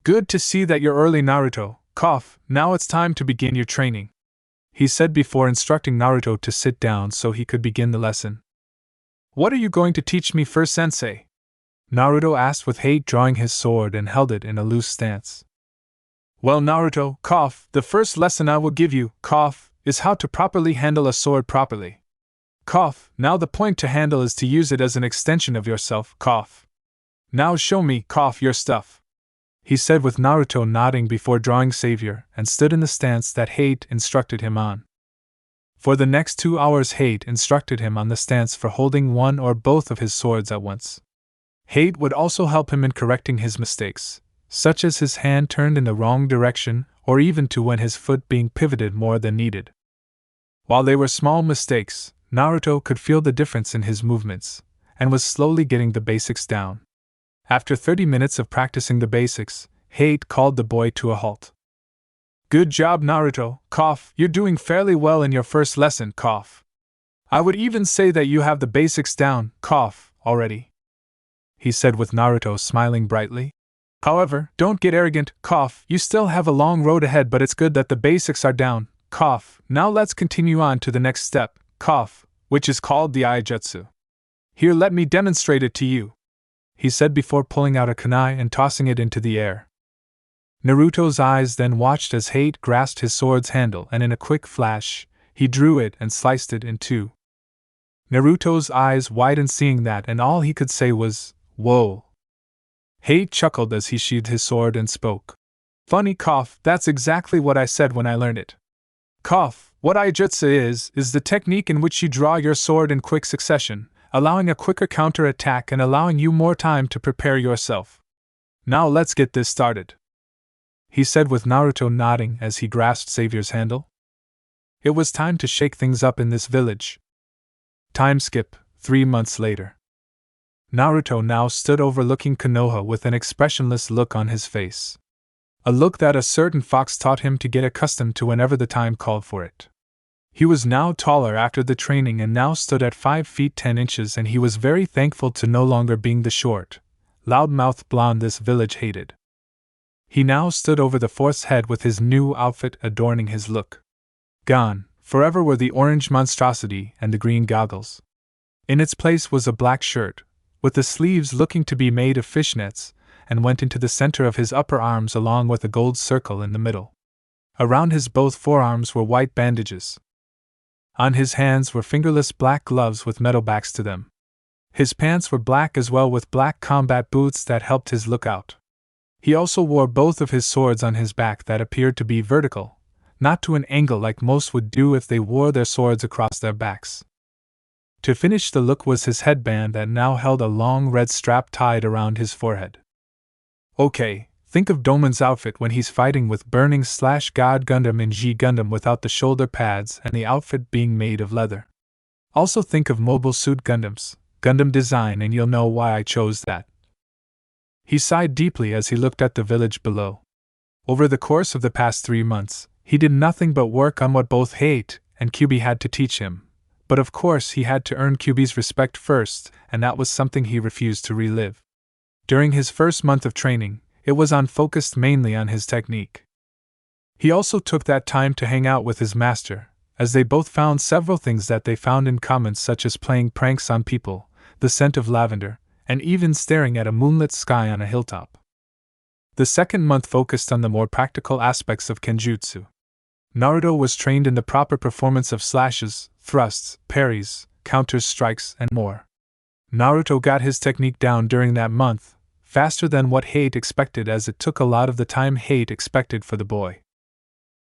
Good to see that you're early, Naruto. Now it's time to begin your training, he said before instructing Naruto to sit down so he could begin the lesson. What are you going to teach me first, sensei? Naruto asked with Hate drawing his sword and held it in a loose stance. Well, Naruto, the first lesson I will give you, is how to properly handle a sword properly. Now the point to handle is to use it as an extension of yourself, Now show me, your stuff, he said with Naruto nodding before drawing Savior and stood in the stance that Hate instructed him on. For the next 2 hours Hate instructed him on the stance for holding one or both of his swords at once. Hate would also help him in correcting his mistakes, such as his hand turned in the wrong direction or even to when his foot being pivoted more than needed. While they were small mistakes, Naruto could feel the difference in his movements, and was slowly getting the basics down. After 30 minutes of practicing the basics, Hate called the boy to a halt. Good job, Naruto, you're doing fairly well in your first lesson, I would even say that you have the basics down, already, he said with Naruto smiling brightly. However, don't get arrogant, you still have a long road ahead, but it's good that the basics are down, Now let's continue on to the next step, which is called the Aijutsu. Here, let me demonstrate it to you, he said before pulling out a kunai and tossing it into the air. Naruto's eyes then watched as Hate grasped his sword's handle, and in a quick flash, he drew it and sliced it in 2. Naruto's eyes widened seeing that, and all he could say was, "Whoa." Hate chuckled as he sheathed his sword and spoke. Funny, that's exactly what I said when I learned it. What Aijutsu is the technique in which you draw your sword in quick succession, allowing a quicker counter-attack and allowing you more time to prepare yourself. Now let's get this started, he said with Naruto nodding as he grasped Savior's handle. It was time to shake things up in this village. Time skip, 3 months later. Naruto now stood overlooking Konoha with an expressionless look on his face. A look that a certain fox taught him to get accustomed to whenever the time called for it. He was now taller after the training and now stood at 5 feet 10 inches, and he was very thankful to no longer being the short, loud-mouthed blonde this village hated. He now stood over the fourth's head with his new outfit adorning his look. Gone, forever, were the orange monstrosity and the green goggles. In its place was a black shirt, with the sleeves looking to be made of fishnets, and went into the center of his upper arms along with a gold circle in the middle. Around his both forearms were white bandages. On his hands were fingerless black gloves with metal backs to them. His pants were black as well, with black combat boots that helped his look out. He also wore both of his swords on his back that appeared to be vertical, not to an angle like most would do if they wore their swords across their backs. To finish the look was his headband that now held a long red strap tied around his forehead. Okay, think of Domon's outfit when he's fighting with Burning/God Gundam in A.G.E Gundam without the shoulder pads and the outfit being made of leather. Also think of Mobile Suit Gundam's Gundam design and you'll know why I chose that. He sighed deeply as he looked at the village below. Over the course of the past 3 months, he did nothing but work on what both A.G.E and Q.B. had to teach him. But of course he had to earn Q.B.'s respect first, and that was something he refused to relive. During his first month of training, it was focused mainly on his technique. He also took that time to hang out with his master, as they both found several things that they found in common, such as playing pranks on people, the scent of lavender, and even staring at a moonlit sky on a hilltop. The second month focused on the more practical aspects of kenjutsu. Naruto was trained in the proper performance of slashes, thrusts, parries, counters, strikes, and more. Naruto got his technique down during that month, faster than what A.G.E expected, as it took a lot of the time A.G.E expected for the boy.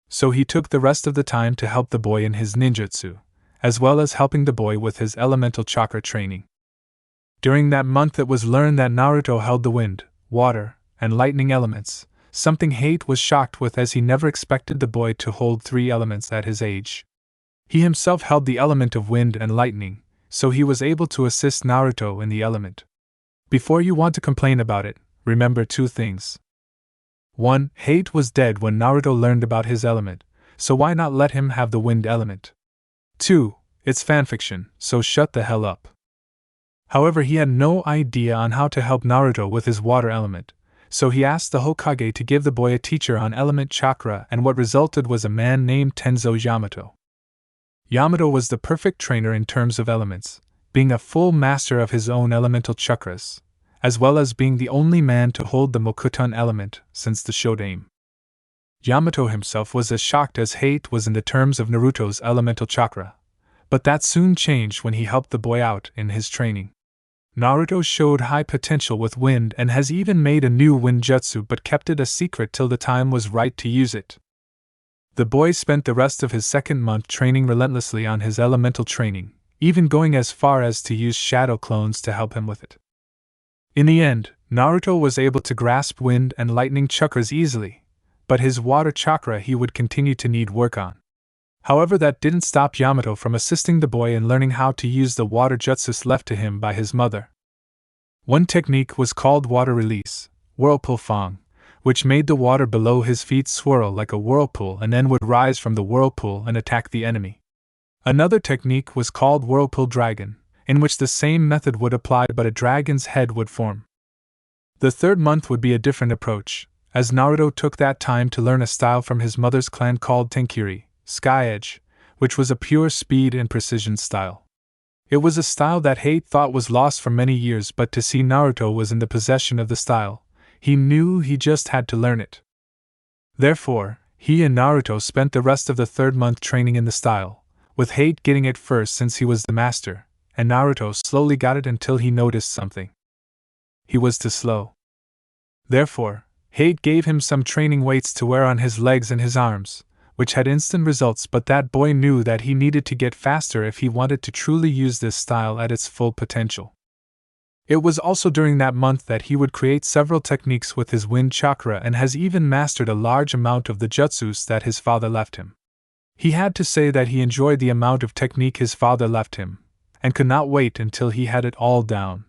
So he took the rest of the time to help the boy in his ninjutsu, as well as helping the boy with his elemental chakra training. During that month it was learned that Naruto held the wind, water, and lightning elements, something A.G.E was shocked with, as he never expected the boy to hold 3 elements at his age. He himself held the element of wind and lightning, so he was able to assist Naruto in the element. Before you want to complain about it, remember 2 things. 1. A.G.E was dead when Naruto learned about his element, so why not let him have the wind element? 2. It's fanfiction, so shut the hell up. However, he had no idea on how to help Naruto with his water element, so he asked the Hokage to give the boy a teacher on element chakra, and what resulted was a man named Tenzo Yamato. Yamato was the perfect trainer in terms of elements, being a full master of his own elemental chakras, as well as being the only man to hold the Mokuton element since the Shodaime. Yamato himself was as shocked as A.G.E was in the terms of Naruto's elemental chakra, but that soon changed when he helped the boy out in his training. Naruto showed high potential with wind and has even made a new wind jutsu, but kept it a secret till the time was right to use it. The boy spent the rest of his second month training relentlessly on his elemental training, even going as far as to use shadow clones to help him with it. In the end, Naruto was able to grasp wind and lightning chakras easily, but his water chakra he would continue to need work on. However, that didn't stop Yamato from assisting the boy in learning how to use the water jutsus left to him by his mother. One technique was called water release, whirlpool fang, which made the water below his feet swirl like a whirlpool and then would rise from the whirlpool and attack the enemy. Another technique was called whirlpool dragon, in which the same method would apply but a dragon's head would form. The third month would be a different approach, as Naruto took that time to learn a style from his mother's clan called Tenkiri, Sky Edge, which was a pure speed and precision style. It was a style that A.G.E thought was lost for many years, but to see Naruto was in the possession of the style, he knew he just had to learn it. Therefore, he and Naruto spent the rest of the third month training in the style, with A.G.E getting it first since he was the master, and Naruto slowly got it until he noticed something. He was too slow. Therefore, A.G.E gave him some training weights to wear on his legs and his arms, which had instant results, but that boy knew that he needed to get faster if he wanted to truly use this style at its full potential. It was also during that month that he would create several techniques with his wind chakra and has even mastered a large amount of the jutsus that his father left him. He had to say that he enjoyed the amount of technique his father left him, and could not wait until he had it all down.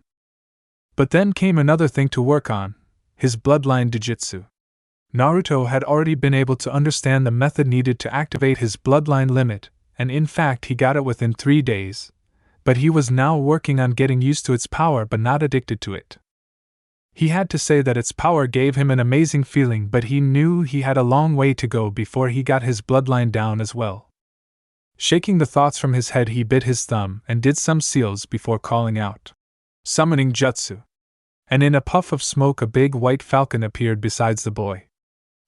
But then came another thing to work on, his bloodline jujutsu. Naruto had already been able to understand the method needed to activate his bloodline limit, and in fact he got it within 3 days, but he was now working on getting used to its power but not addicted to it. He had to say that its power gave him an amazing feeling, but he knew he had a long way to go before he got his bloodline down as well. Shaking the thoughts from his head, he bit his thumb and did some seals before calling out, "Summoning Jutsu!" And in a puff of smoke a big white falcon appeared beside the boy.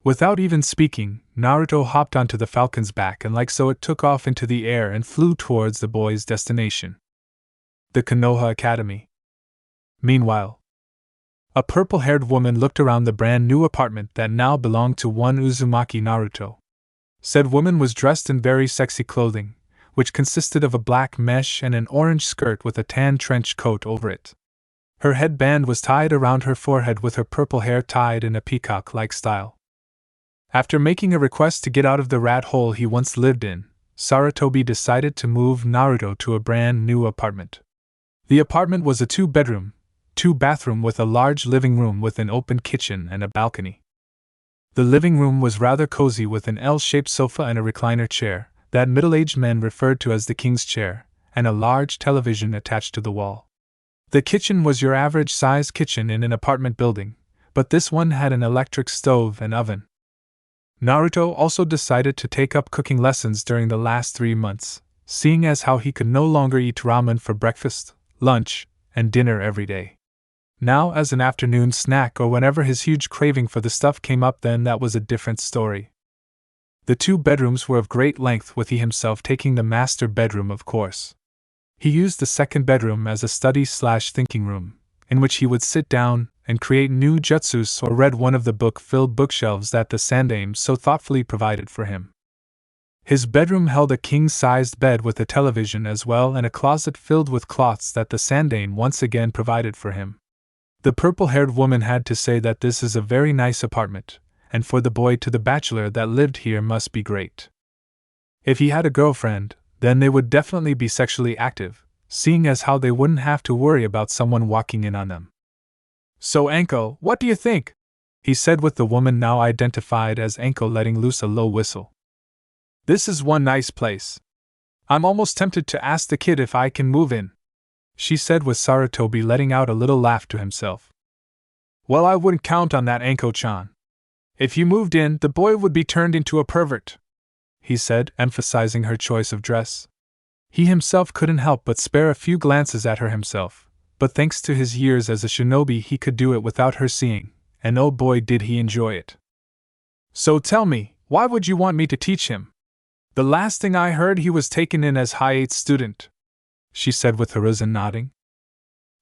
Without even speaking, Naruto hopped onto the falcon's back and like so it took off into the air and flew towards the boy's destination, the Konoha Academy. Meanwhile, a purple-haired woman looked around the brand new apartment that now belonged to one Uzumaki Naruto. Said woman was dressed in very sexy clothing, which consisted of a black mesh and an orange skirt with a tan trench coat over it. Her headband was tied around her forehead with her purple hair tied in a peacock-like style. After making a request to get out of the rat hole he once lived in, Sarutobi decided to move Naruto to a brand new apartment. The apartment was a 2-bedroom, two bathrooms with a large living room with an open kitchen and a balcony. The living room was rather cozy with an L-shaped sofa and a recliner chair, that middle-aged men referred to as the king's chair, and a large television attached to the wall. The kitchen was your average-sized kitchen in an apartment building, but this one had an electric stove and oven. Naruto also decided to take up cooking lessons during the last 3 months, seeing as how he could no longer eat ramen for breakfast, lunch, and dinner every day. Now, as an afternoon snack or whenever his huge craving for the stuff came up, then that was a different story. The 2 bedrooms were of great length, with he himself taking the master bedroom, of course. He used the second bedroom as a study/thinking room, in which he would sit down and create new jutsus or read one of the book-filled bookshelves that the Sandame so thoughtfully provided for him. His bedroom held a king-sized bed with a television as well, and a closet filled with cloths that the Sandame once again provided for him. The purple-haired woman had to say that this is a very nice apartment, and for the boy to the bachelor that lived here must be great. If he had a girlfriend, then they would definitely be sexually active, seeing as how they wouldn't have to worry about someone walking in on them. "So Anko, what do you think?" he said, with the woman now identified as Anko letting loose a low whistle. "This is one nice place. I'm almost tempted to ask the kid if I can move in," she said, with Sarutobi letting out a little laugh to himself. "Well, I wouldn't count on that, Anko-chan. If you moved in, the boy would be turned into a pervert," he said, emphasizing her choice of dress. He himself couldn't help but spare a few glances at her himself, but thanks to his years as a shinobi he could do it without her seeing, and oh boy did he enjoy it. "So tell me, why would you want me to teach him? The last thing I heard, he was taken in as high-8 student," she said with Hiruzen nodding.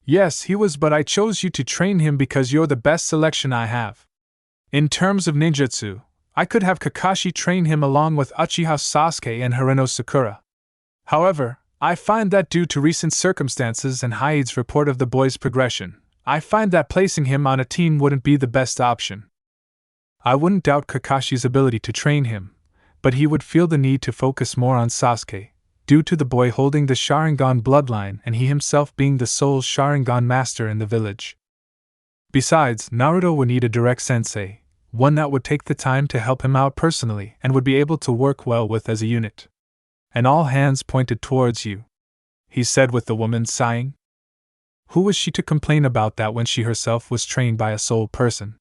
"Yes, he was, but I chose you to train him because you're the best selection I have. In terms of ninjutsu, I could have Kakashi train him along with Uchiha Sasuke and Harem Sakura. However, I find that due to recent circumstances and Haide's report of the boy's progression, I find that placing him on a team wouldn't be the best option. I wouldn't doubt Kakashi's ability to train him, but he would feel the need to focus more on Sasuke, due to the boy holding the Sharingan bloodline and he himself being the sole Sharingan master in the village. Besides, Naruto would need a direct sensei, one that would take the time to help him out personally and would be able to work well with as a unit. And all hands pointed towards you," he said, with the woman sighing. Who was she to complain about that when she herself was trained by a sole person?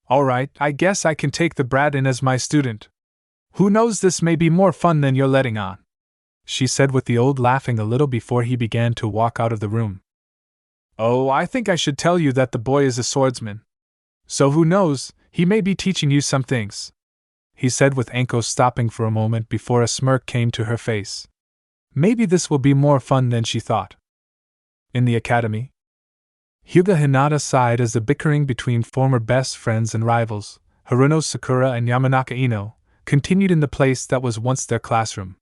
"Alright, I guess I can take the brat in as my student. Who knows, this may be more fun than you're letting on," she said, with the old laughing a little before he began to walk out of the room. "Oh, I think I should tell you that the boy is a swordsman. So who knows, he may be teaching you some things," he said, with Anko stopping for a moment before a smirk came to her face. Maybe this will be more fun than she thought. In the academy, Hyuga Hinata sighed as the bickering between former best friends and rivals, Haruno Sakura and Yamanaka Ino, continued in the place that was once their classroom.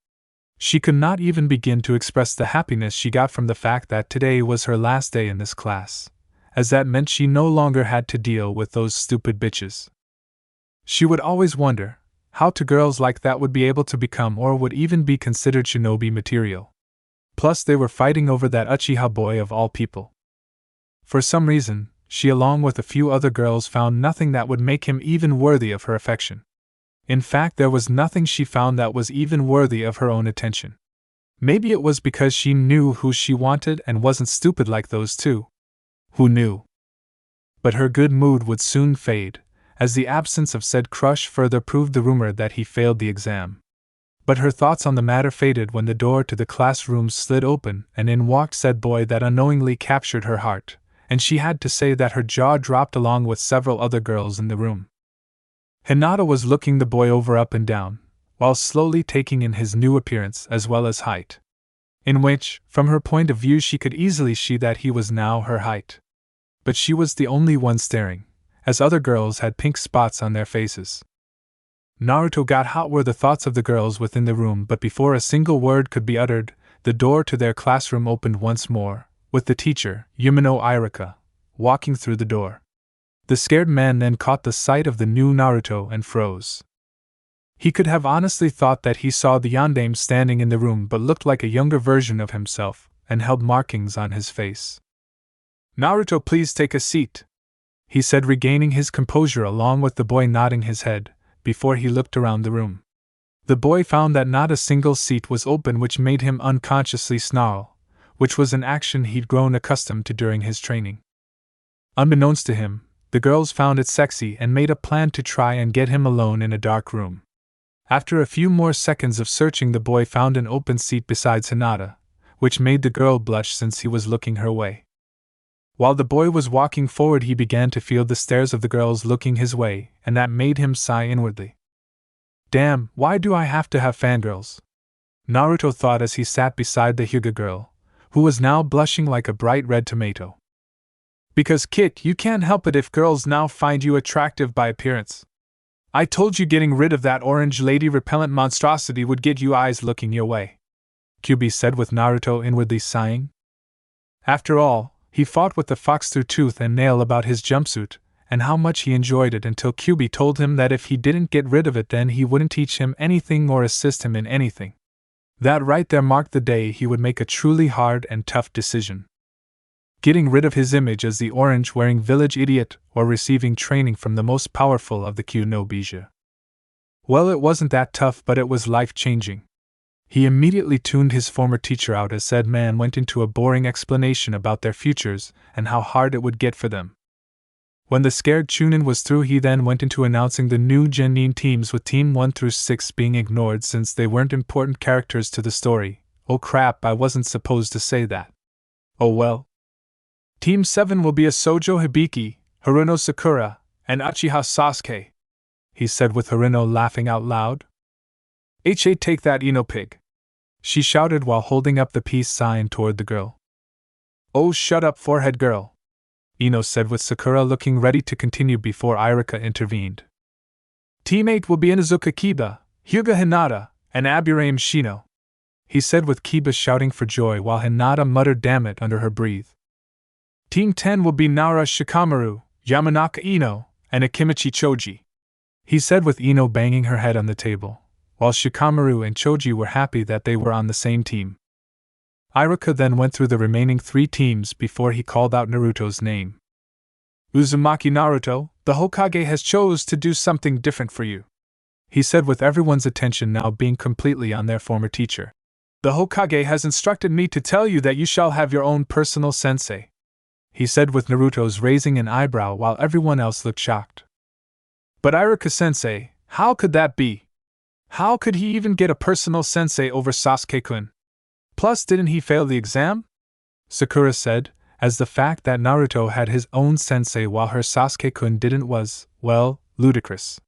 She could not even begin to express the happiness she got from the fact that today was her last day in this class, as that meant she no longer had to deal with those stupid bitches. She would always wonder how two girls like that would be able to become or would even be considered shinobi material. Plus they were fighting over that Uchiha boy of all people. For some reason, she along with a few other girls found nothing that would make him even worthy of her affection. In fact, there was nothing she found that was even worthy of her own attention. Maybe it was because she knew who she wanted and wasn't stupid like those two. Who knew? But her good mood would soon fade, as the absence of said crush further proved the rumor that he failed the exam. But her thoughts on the matter faded when the door to the classroom slid open and in walked said boy that unknowingly captured her heart, and she had to say that her jaw dropped along with several other girls in the room. Hinata was looking the boy over up and down, while slowly taking in his new appearance as well as height. In which, from her point of view, she could easily see that he was now her height. But she was the only one staring, as other girls had pink spots on their faces. Naruto got hot were the thoughts of the girls within the room, but before a single word could be uttered, the door to their classroom opened once more, with the teacher, Yumino Irika, walking through the door. The scared man then caught the sight of the new Naruto and froze. He could have honestly thought that he saw the yandame standing in the room but looked like a younger version of himself, and held markings on his face. "Naruto, please take a seat," he said, regaining his composure along with the boy nodding his head, before he looked around the room. The boy found that not a single seat was open, which made him unconsciously snarl, which was an action he'd grown accustomed to during his training. Unbeknownst to him, the girls found it sexy and made a plan to try and get him alone in a dark room. After a few more seconds of searching, the boy found an open seat beside Hinata, which made the girl blush since he was looking her way. While the boy was walking forward, he began to feel the stares of the girls looking his way, and that made him sigh inwardly. Damn, why do I have to have fangirls? Naruto thought as he sat beside the Hyuga girl, who was now blushing like a bright red tomato. Because Kit, you can't help it if girls now find you attractive by appearance. I told you getting rid of that orange lady repellent monstrosity would get you eyes looking your way, Kyuubi said with Naruto inwardly sighing. After all, he fought with the fox through tooth and nail about his jumpsuit, and how much he enjoyed it, until Kyuubi told him that if he didn't get rid of it, then he wouldn't teach him anything or assist him in anything. That right there marked the day he would make a truly hard and tough decision. Getting rid of his image as the orange-wearing village idiot, or receiving training from the most powerful of the Kyuubi. Well, it wasn't that tough, but it was life-changing. He immediately tuned his former teacher out as said man went into a boring explanation about their futures and how hard it would get for them. When the scared Chunin was through, he then went into announcing the new Genin teams, with Team 1 through 6 being ignored since they weren't important characters to the story. Oh crap, I wasn't supposed to say that. Oh well. Team 7 will be Asojo Hibiki, Haruno Sakura, and Uchiha Sasuke, he said with Haruno laughing out loud. "Ha, take that, Ino pig," she shouted while holding up the peace sign toward the girl. "Oh, shut up, forehead girl," Ino said with Sakura looking ready to continue before Irika intervened. "Team 8 will be Inuzuka Kiba, Hyuga Hinata, and Aburame Shino," he said with Kiba shouting for joy while Hinata muttered "damn it" under her breath. "Team 10 will be Nara Shikamaru, Yamanaka Ino, and Akimichi Choji," he said with Ino banging her head on the table, while Shikamaru and Choji were happy that they were on the same team. Irika then went through the remaining 3 teams before he called out Naruto's name. "Uzumaki Naruto, the Hokage has chose to do something different for you," he said with everyone's attention now being completely on their former teacher. "The Hokage has instructed me to tell you that you shall have your own personal sensei," he said with Naruto's raising an eyebrow while everyone else looked shocked. "But Irika-sensei, how could that be? How could he even get a personal sensei over Sasuke-kun? Plus, didn't he fail the exam?" Sakura said, as the fact that Naruto had his own sensei while her Sasuke-kun didn't was, well, ludicrous.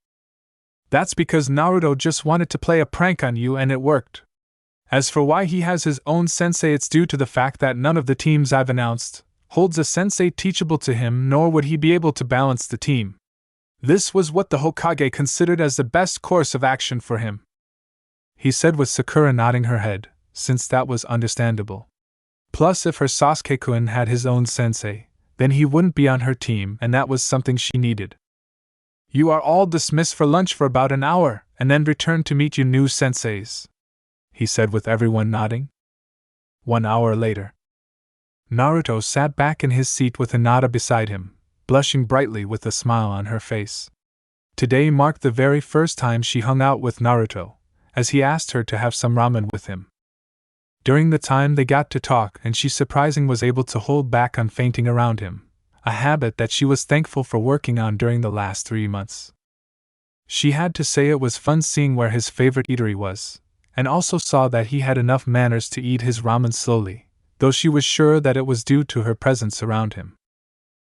"That's because Naruto just wanted to play a prank on you and it worked. As for why he has his own sensei, it's due to the fact that none of the teams I've announced holds a sensei teachable to him, nor would he be able to balance the team. This was what the Hokage considered as the best course of action for him," he said with Sakura nodding her head, since that was understandable. Plus, if her Sasuke-kun had his own sensei, then he wouldn't be on her team, and that was something she needed. "You are all dismissed for lunch for about an hour, and then return to meet your new senseis," he said with everyone nodding. 1 hour later. Naruto sat back in his seat with Hinata beside him, blushing brightly with a smile on her face. Today marked the very first time she hung out with Naruto, as he asked her to have some ramen with him. During the time they got to talk, and she surprisingly was able to hold back on fainting around him, a habit that she was thankful for working on during the last 3 months. She had to say it was fun seeing where his favorite eatery was, and also saw that he had enough manners to eat his ramen slowly, though she was sure that it was due to her presence around him.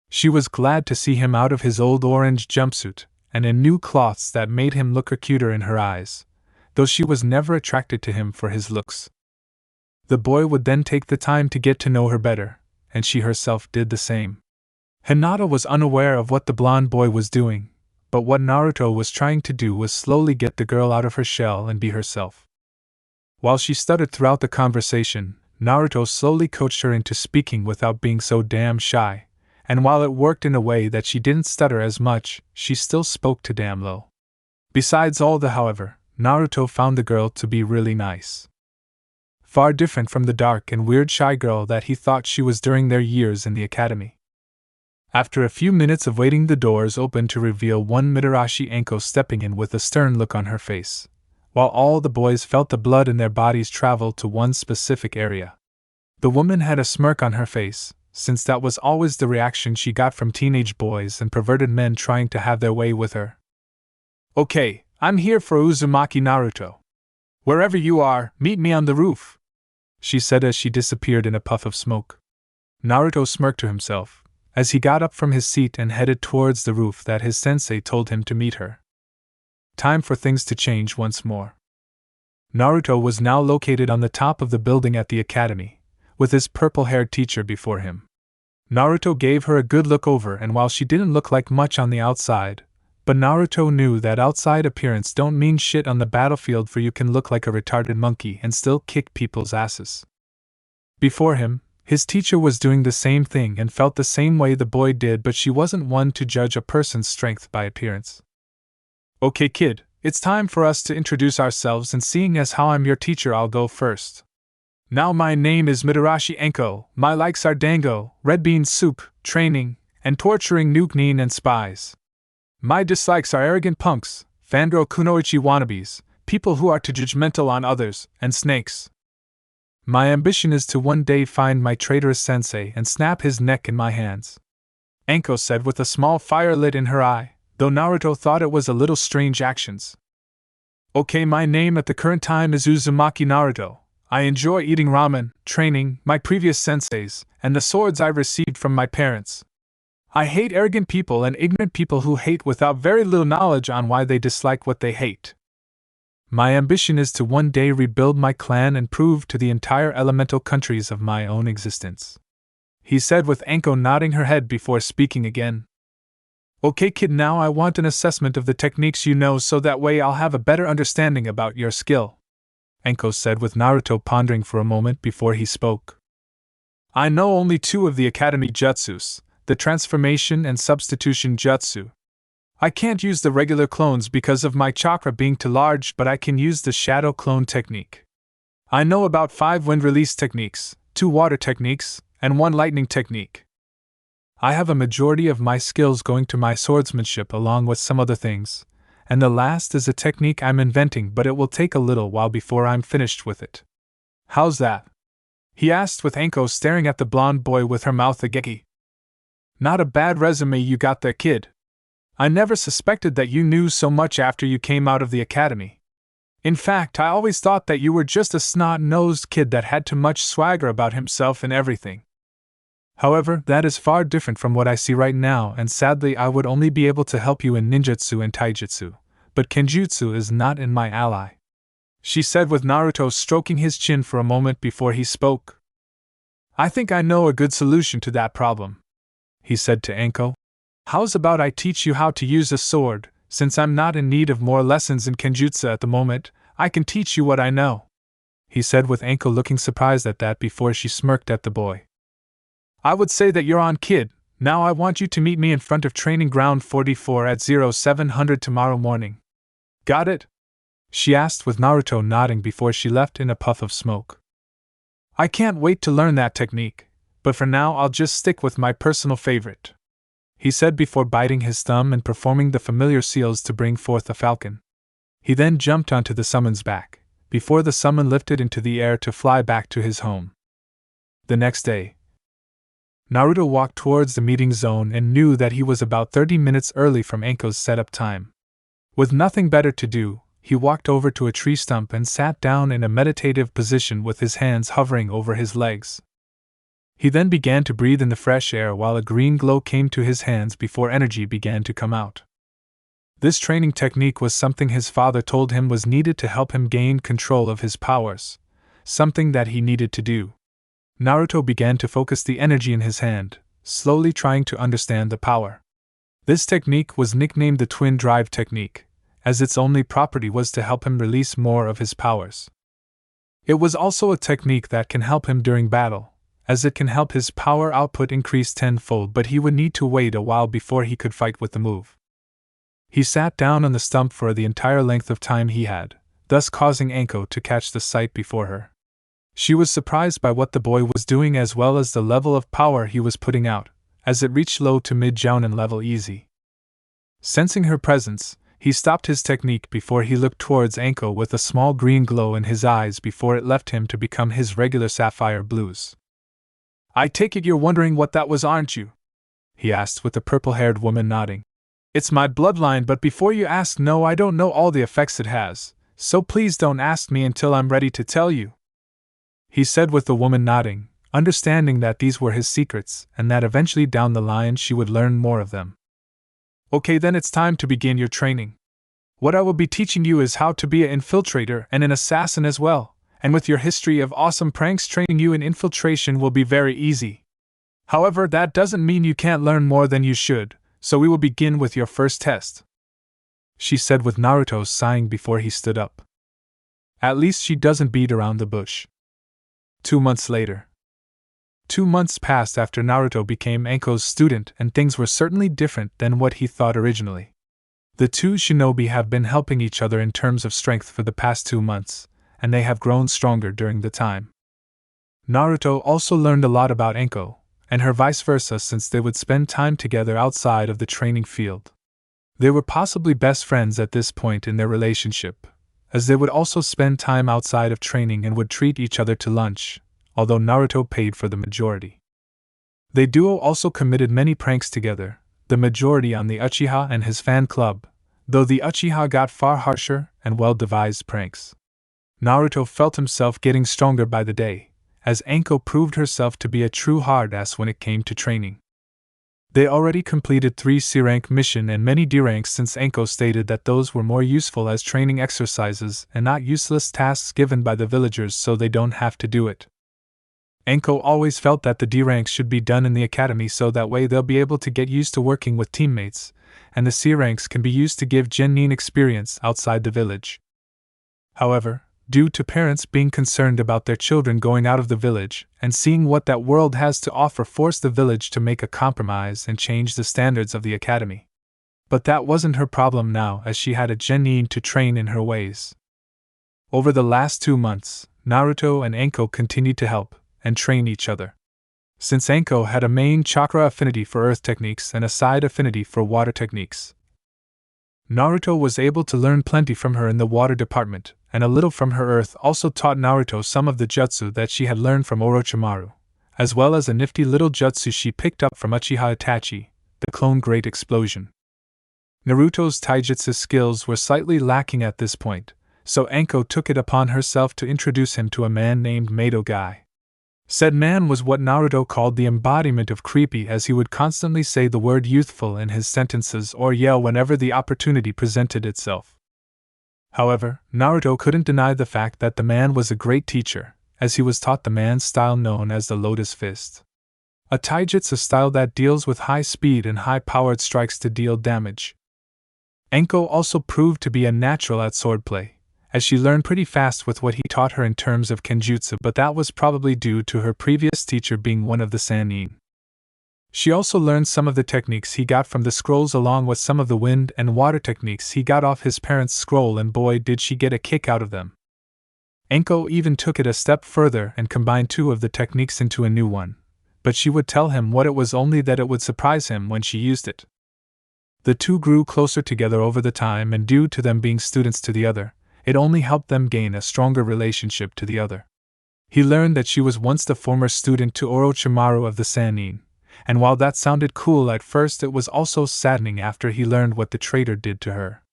She was glad to see him out of his old orange jumpsuit, and in new cloths that made him look cuter in her eyes, though she was never attracted to him for his looks. The boy would then take the time to get to know her better, and she herself did the same. Hinata was unaware of what the blonde boy was doing, but what Naruto was trying to do was slowly get the girl out of her shell and be herself. While she stuttered throughout the conversation, Naruto slowly coached her into speaking without being so damn shy, and while it worked in a way that she didn't stutter as much, she still spoke too damn low. Besides all the however, Naruto found the girl to be really nice. Far different from the dark and weird shy girl that he thought she was during their years in the academy. After a few minutes of waiting, the doors opened to reveal one Mitarashi Anko stepping in with a stern look on her face, while all the boys felt the blood in their bodies travel to one specific area. The woman had a smirk on her face, since that was always the reaction she got from teenage boys and perverted men trying to have their way with her. "Okay, I'm here for Uzumaki Naruto. Wherever you are, meet me on the roof," she said as she disappeared in a puff of smoke. Naruto smirked to himself as he got up from his seat and headed towards the roof that his sensei told him to meet her. Time for things to change once more. Naruto was now located on the top of the building at the academy, with his purple-haired teacher before him. Naruto gave her a good look over, and while she didn't look like much on the outside, but Naruto knew that outside appearance don't mean shit on the battlefield, for you can look like a retarded monkey and still kick people's asses. Before him, his teacher was doing the same thing and felt the same way the boy did, but she wasn't one to judge a person's strength by appearance. "Okay kid, it's time for us to introduce ourselves, and seeing as how I'm your teacher, I'll go first. Now my name is Mitarashi Anko, my likes are dango, red bean soup, training, and torturing nuke nin and spies. My dislikes are arrogant punks, Fandro Kunoichi wannabes, people who are too judgmental on others, and snakes. My ambition is to one day find my traitorous sensei and snap his neck in my hands," Anko said with a small fire lit in her eye, though Naruto thought it was a little strange actions. "Okay, my name at the current time is Uzumaki Naruto. I enjoy eating ramen, training, my previous senseis, and the swords I received from my parents. I hate arrogant people and ignorant people who hate without very little knowledge on why they dislike what they hate. My ambition is to one day rebuild my clan and prove to the entire elemental countries of my own existence," he said with Anko nodding her head before speaking again. "Okay kid, now I want an assessment of the techniques you know, so that way I'll have a better understanding about your skill," Anko said with Naruto pondering for a moment before he spoke. "I know only two of the academy jutsus, the transformation and substitution jutsu. I can't use the regular clones because of my chakra being too large, but I can use the shadow clone technique. I know about 5 wind release techniques, 2 water techniques, and 1 lightning technique. I have a majority of my skills going to my swordsmanship along with some other things, and the last is a technique I'm inventing, but it will take a little while before I'm finished with it. How's that?" he asked with Anko staring at the blonde boy with her mouth agape. "Not a bad resume you got there, kid. I never suspected that you knew so much after you came out of the academy. In fact, I always thought that you were just a snot-nosed kid that had too much swagger about himself and everything. However, that is far different from what I see right now, and sadly I would only be able to help you in ninjutsu and taijutsu, but kenjutsu is not in my ally," she said with Naruto stroking his chin for a moment before he spoke. "I think I know a good solution to that problem," he said to Anko. "How's about I teach you how to use a sword? Since I'm not in need of more lessons in kenjutsu at the moment, I can teach you what I know," he said with Anko looking surprised at that before she smirked at the boy. "I would say that you're on, kid. Now I want you to meet me in front of training ground 44 at 0700 tomorrow morning. Got it?" she asked with Naruto nodding before she left in a puff of smoke. "I can't wait to learn that technique, but for now I'll just stick with my personal favorite," he said before biting his thumb and performing the familiar seals to bring forth a falcon. He then jumped onto the summon's back, before the summon lifted into the air to fly back to his home. The next day, Naruto walked towards the meeting zone and knew that he was about 30 minutes early from Anko's setup time. With nothing better to do, he walked over to a tree stump and sat down in a meditative position with his hands hovering over his legs. He then began to breathe in the fresh air while a green glow came to his hands before energy began to come out. This training technique was something his father told him was needed to help him gain control of his powers, something that he needed to do. Naruto began to focus the energy in his hand, slowly trying to understand the power. This technique was nicknamed the Twin Drive Technique, as its only property was to help him release more of his powers. It was also a technique that can help him during battle, as it can help his power output increase tenfold, but he would need to wait a while before he could fight with the move. He sat down on the stump for the entire length of time he had, thus causing Anko to catch the sight before her. She was surprised by what the boy was doing as well as the level of power he was putting out, as it reached low to mid-jounin level easy. Sensing her presence, he stopped his technique before he looked towards Anko with a small green glow in his eyes before it left him to become his regular sapphire blues. "I take it you're wondering what that was, aren't you?" he asked with the purple-haired woman nodding. "It's my bloodline, but before you ask, no, I don't know all the effects it has, so please don't ask me until I'm ready to tell you," he said with the woman nodding, understanding that these were his secrets and that eventually down the line she would learn more of them. "Okay, then it's time to begin your training. What I will be teaching you is how to be an infiltrator and an assassin as well, and with your history of awesome pranks, training you in infiltration will be very easy. However, that doesn't mean you can't learn more than you should, so we will begin with your first test," she said with Naruto sighing before he stood up. At least she doesn't beat around the bush. 2 months later. 2 months passed after Naruto became Anko's student, and things were certainly different than what he thought originally. The two shinobi have been helping each other in terms of strength for the past 2 months, and they have grown stronger during the time. Naruto also learned a lot about Anko, and her vice versa, since they would spend time together outside of the training field. They were possibly best friends at this point in their relationship, as they would also spend time outside of training and would treat each other to lunch, although Naruto paid for the majority. The duo also committed many pranks together, the majority on the Uchiha and his fan club, though the Uchiha got far harsher and well-devised pranks. Naruto felt himself getting stronger by the day, as Anko proved herself to be a true hard-ass when it came to training. They already completed 3 C-rank mission and many D-ranks, since Anko stated that those were more useful as training exercises and not useless tasks given by the villagers, so they don't have to do it. Anko always felt that the D-ranks should be done in the academy, so that way they'll be able to get used to working with teammates, and the C-ranks can be used to give genuine experience outside the village. However, due to parents being concerned about their children going out of the village and seeing what that world has to offer, forced the village to make a compromise and change the standards of the academy. But that wasn't her problem now, as she had a genin to train in her ways. Over the last 2 months, Naruto and Anko continued to help and train each other. Since Anko had a main chakra affinity for earth techniques and a side affinity for water techniques, Naruto was able to learn plenty from her in the water department, and a little from her earth also taught Naruto some of the jutsu that she had learned from Orochimaru, as well as a nifty little jutsu she picked up from Uchiha Itachi, the clone Great Explosion. Naruto's taijutsu skills were slightly lacking at this point, so Anko took it upon herself to introduce him to a man named Mato Guy. Said man was what Naruto called the embodiment of creepy, as he would constantly say the word youthful in his sentences or yell whenever the opportunity presented itself. However, Naruto couldn't deny the fact that the man was a great teacher, as he was taught the man's style known as the Lotus Fist, a taijutsu style that deals with high speed and high-powered strikes to deal damage. Anko also proved to be a natural at swordplay, as she learned pretty fast with what he taught her in terms of kenjutsu, but that was probably due to her previous teacher being one of the Sannin. She also learned some of the techniques he got from the scrolls, along with some of the wind and water techniques he got off his parents' scroll, and boy did she get a kick out of them. Anko even took it a step further and combined 2 of the techniques into a new one, but she would tell him what it was, only that it would surprise him when she used it. The two grew closer together over the time, and due to them being students to the other, it only helped them gain a stronger relationship to the other. He learned that she was once the former student to Orochimaru of the Sannin, and while that sounded cool at first, it was also saddening after he learned what the traitor did to her.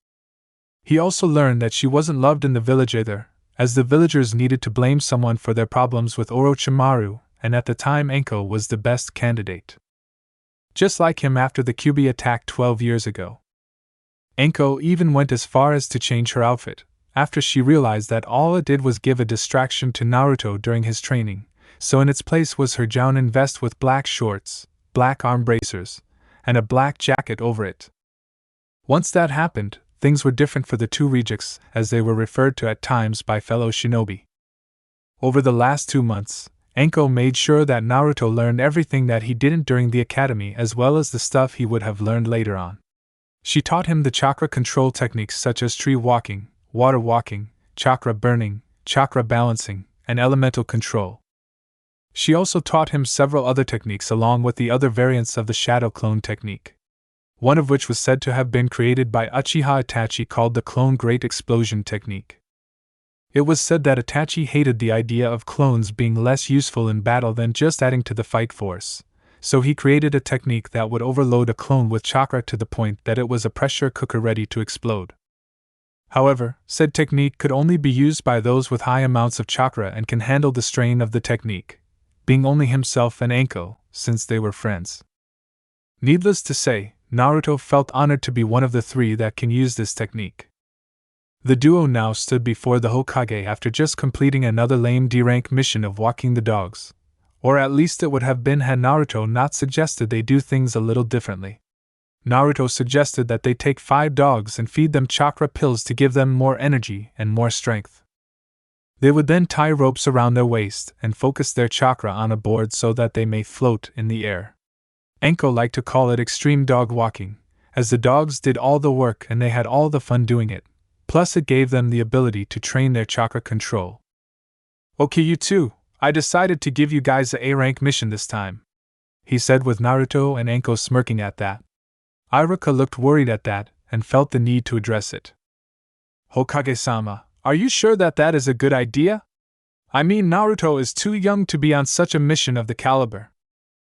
He also learned that she wasn't loved in the village either, as the villagers needed to blame someone for their problems with Orochimaru, and at the time Anko was the best candidate. Just like him after the Kyuubi attack 12 years ago. Anko even went as far as to change her outfit, after she realized that all it did was give a distraction to Naruto during his training, so in its place was her jounin vest with black shorts, black arm bracers, and a black jacket over it. Once that happened, things were different for the two rejects, as they were referred to at times by fellow shinobi. Over the last 2 months, Anko made sure that Naruto learned everything that he didn't during the academy, as well as the stuff he would have learned later on. She taught him the chakra control techniques such as tree walking, water walking, chakra burning, chakra balancing, and elemental control. She also taught him several other techniques along with the other variants of the shadow clone technique, one of which was said to have been created by Uchiha Itachi called the Clone Great Explosion technique. It was said that Itachi hated the idea of clones being less useful in battle than just adding to the fight force, so he created a technique that would overload a clone with chakra to the point that it was a pressure cooker ready to explode. However, said technique could only be used by those with high amounts of chakra and can handle the strain of the technique, being only himself and Anko, since they were friends. Needless to say, Naruto felt honored to be one of the three that can use this technique. The duo now stood before the Hokage after just completing another lame D-rank mission of walking the dogs, or at least it would have been had Naruto not suggested they do things a little differently. Naruto suggested that they take 5 dogs and feed them chakra pills to give them more energy and more strength. They would then tie ropes around their waist and focus their chakra on a board so that they may float in the air. Anko liked to call it extreme dog walking, as the dogs did all the work and they had all the fun doing it, plus it gave them the ability to train their chakra control. Okay, you two, I decided to give you guys a A-rank mission this time, he said with Naruto and Anko smirking at that. Iruka looked worried at that and felt the need to address it. Hokage-sama, are you sure that that is a good idea? I mean, Naruto is too young to be on such a mission of the caliber,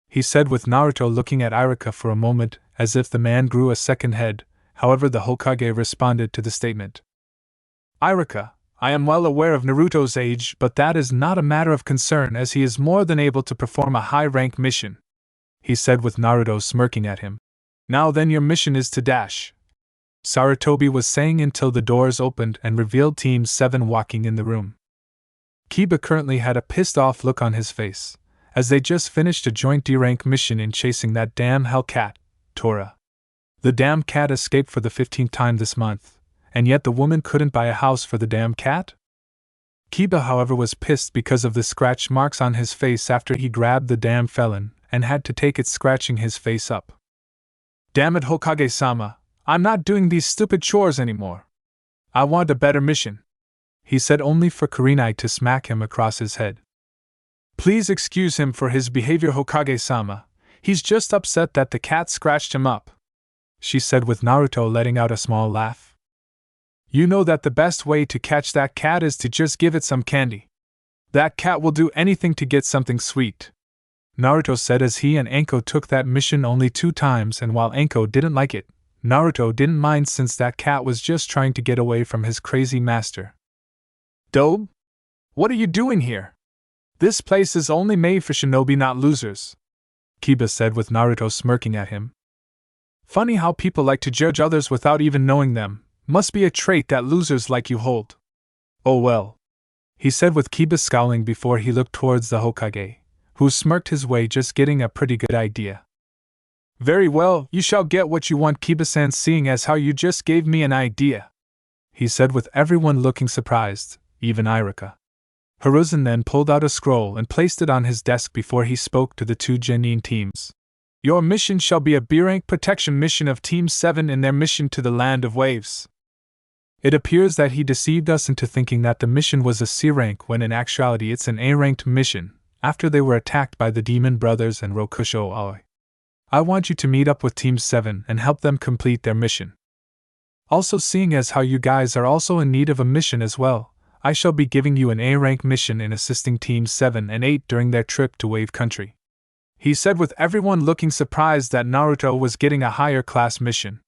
he said with Naruto looking at Iruka for a moment as if the man grew a second head. However, the Hokage responded to the statement. Iruka, I am well aware of Naruto's age, but that is not a matter of concern as he is more than able to perform a high-rank mission, he said with Naruto smirking at him. Now then, your mission is to dash, Sarutobi was saying until the doors opened and revealed Team 7 walking in the room. Kiba currently had a pissed-off look on his face, as they just finished a joint D-rank mission in chasing that damn Hellcat, Tora. The damn cat escaped for the 15th time this month, and yet the woman couldn't buy a house for the damn cat? Kiba, however, was pissed because of the scratch marks on his face after he grabbed the damn felon and had to take it scratching his face up. Damn it, Hokage-sama, I'm not doing these stupid chores anymore. I want a better mission, he said only for Kurenai to smack him across his head. Please excuse him for his behavior, Hokage-sama, he's just upset that the cat scratched him up, she said with Naruto letting out a small laugh. You know that the best way to catch that cat is to just give it some candy. That cat will do anything to get something sweet, Naruto said as he and Anko took that mission only 2 times, and while Anko didn't like it, Naruto didn't mind since that cat was just trying to get away from his crazy master. Dobe? What are you doing here? This place is only made for shinobi, not losers, Kiba said with Naruto smirking at him. Funny how people like to judge others without even knowing them, must be a trait that losers like you hold. Oh well, he said with Kiba scowling before he looked towards the Hokage, who smirked his way, just getting a pretty good idea. Very well, you shall get what you want, Kiba-san, seeing as how you just gave me an idea, he said with everyone looking surprised, even Iruka. Hiruzen then pulled out a scroll and placed it on his desk before he spoke to the 2 genin teams. Your mission shall be a B-rank protection mission of Team 7 in their mission to the Land of Waves. It appears that he deceived us into thinking that the mission was a C-rank when in actuality it's an A-ranked mission, after they were attacked by the Demon Brothers and Rokusho Aoi. I want you to meet up with Team 7 and help them complete their mission. Also, seeing as how you guys are also in need of a mission as well, I shall be giving you an A-rank mission in assisting Teams 7 and 8 during their trip to Wave Country, he said with everyone looking surprised that Naruto was getting a higher class mission.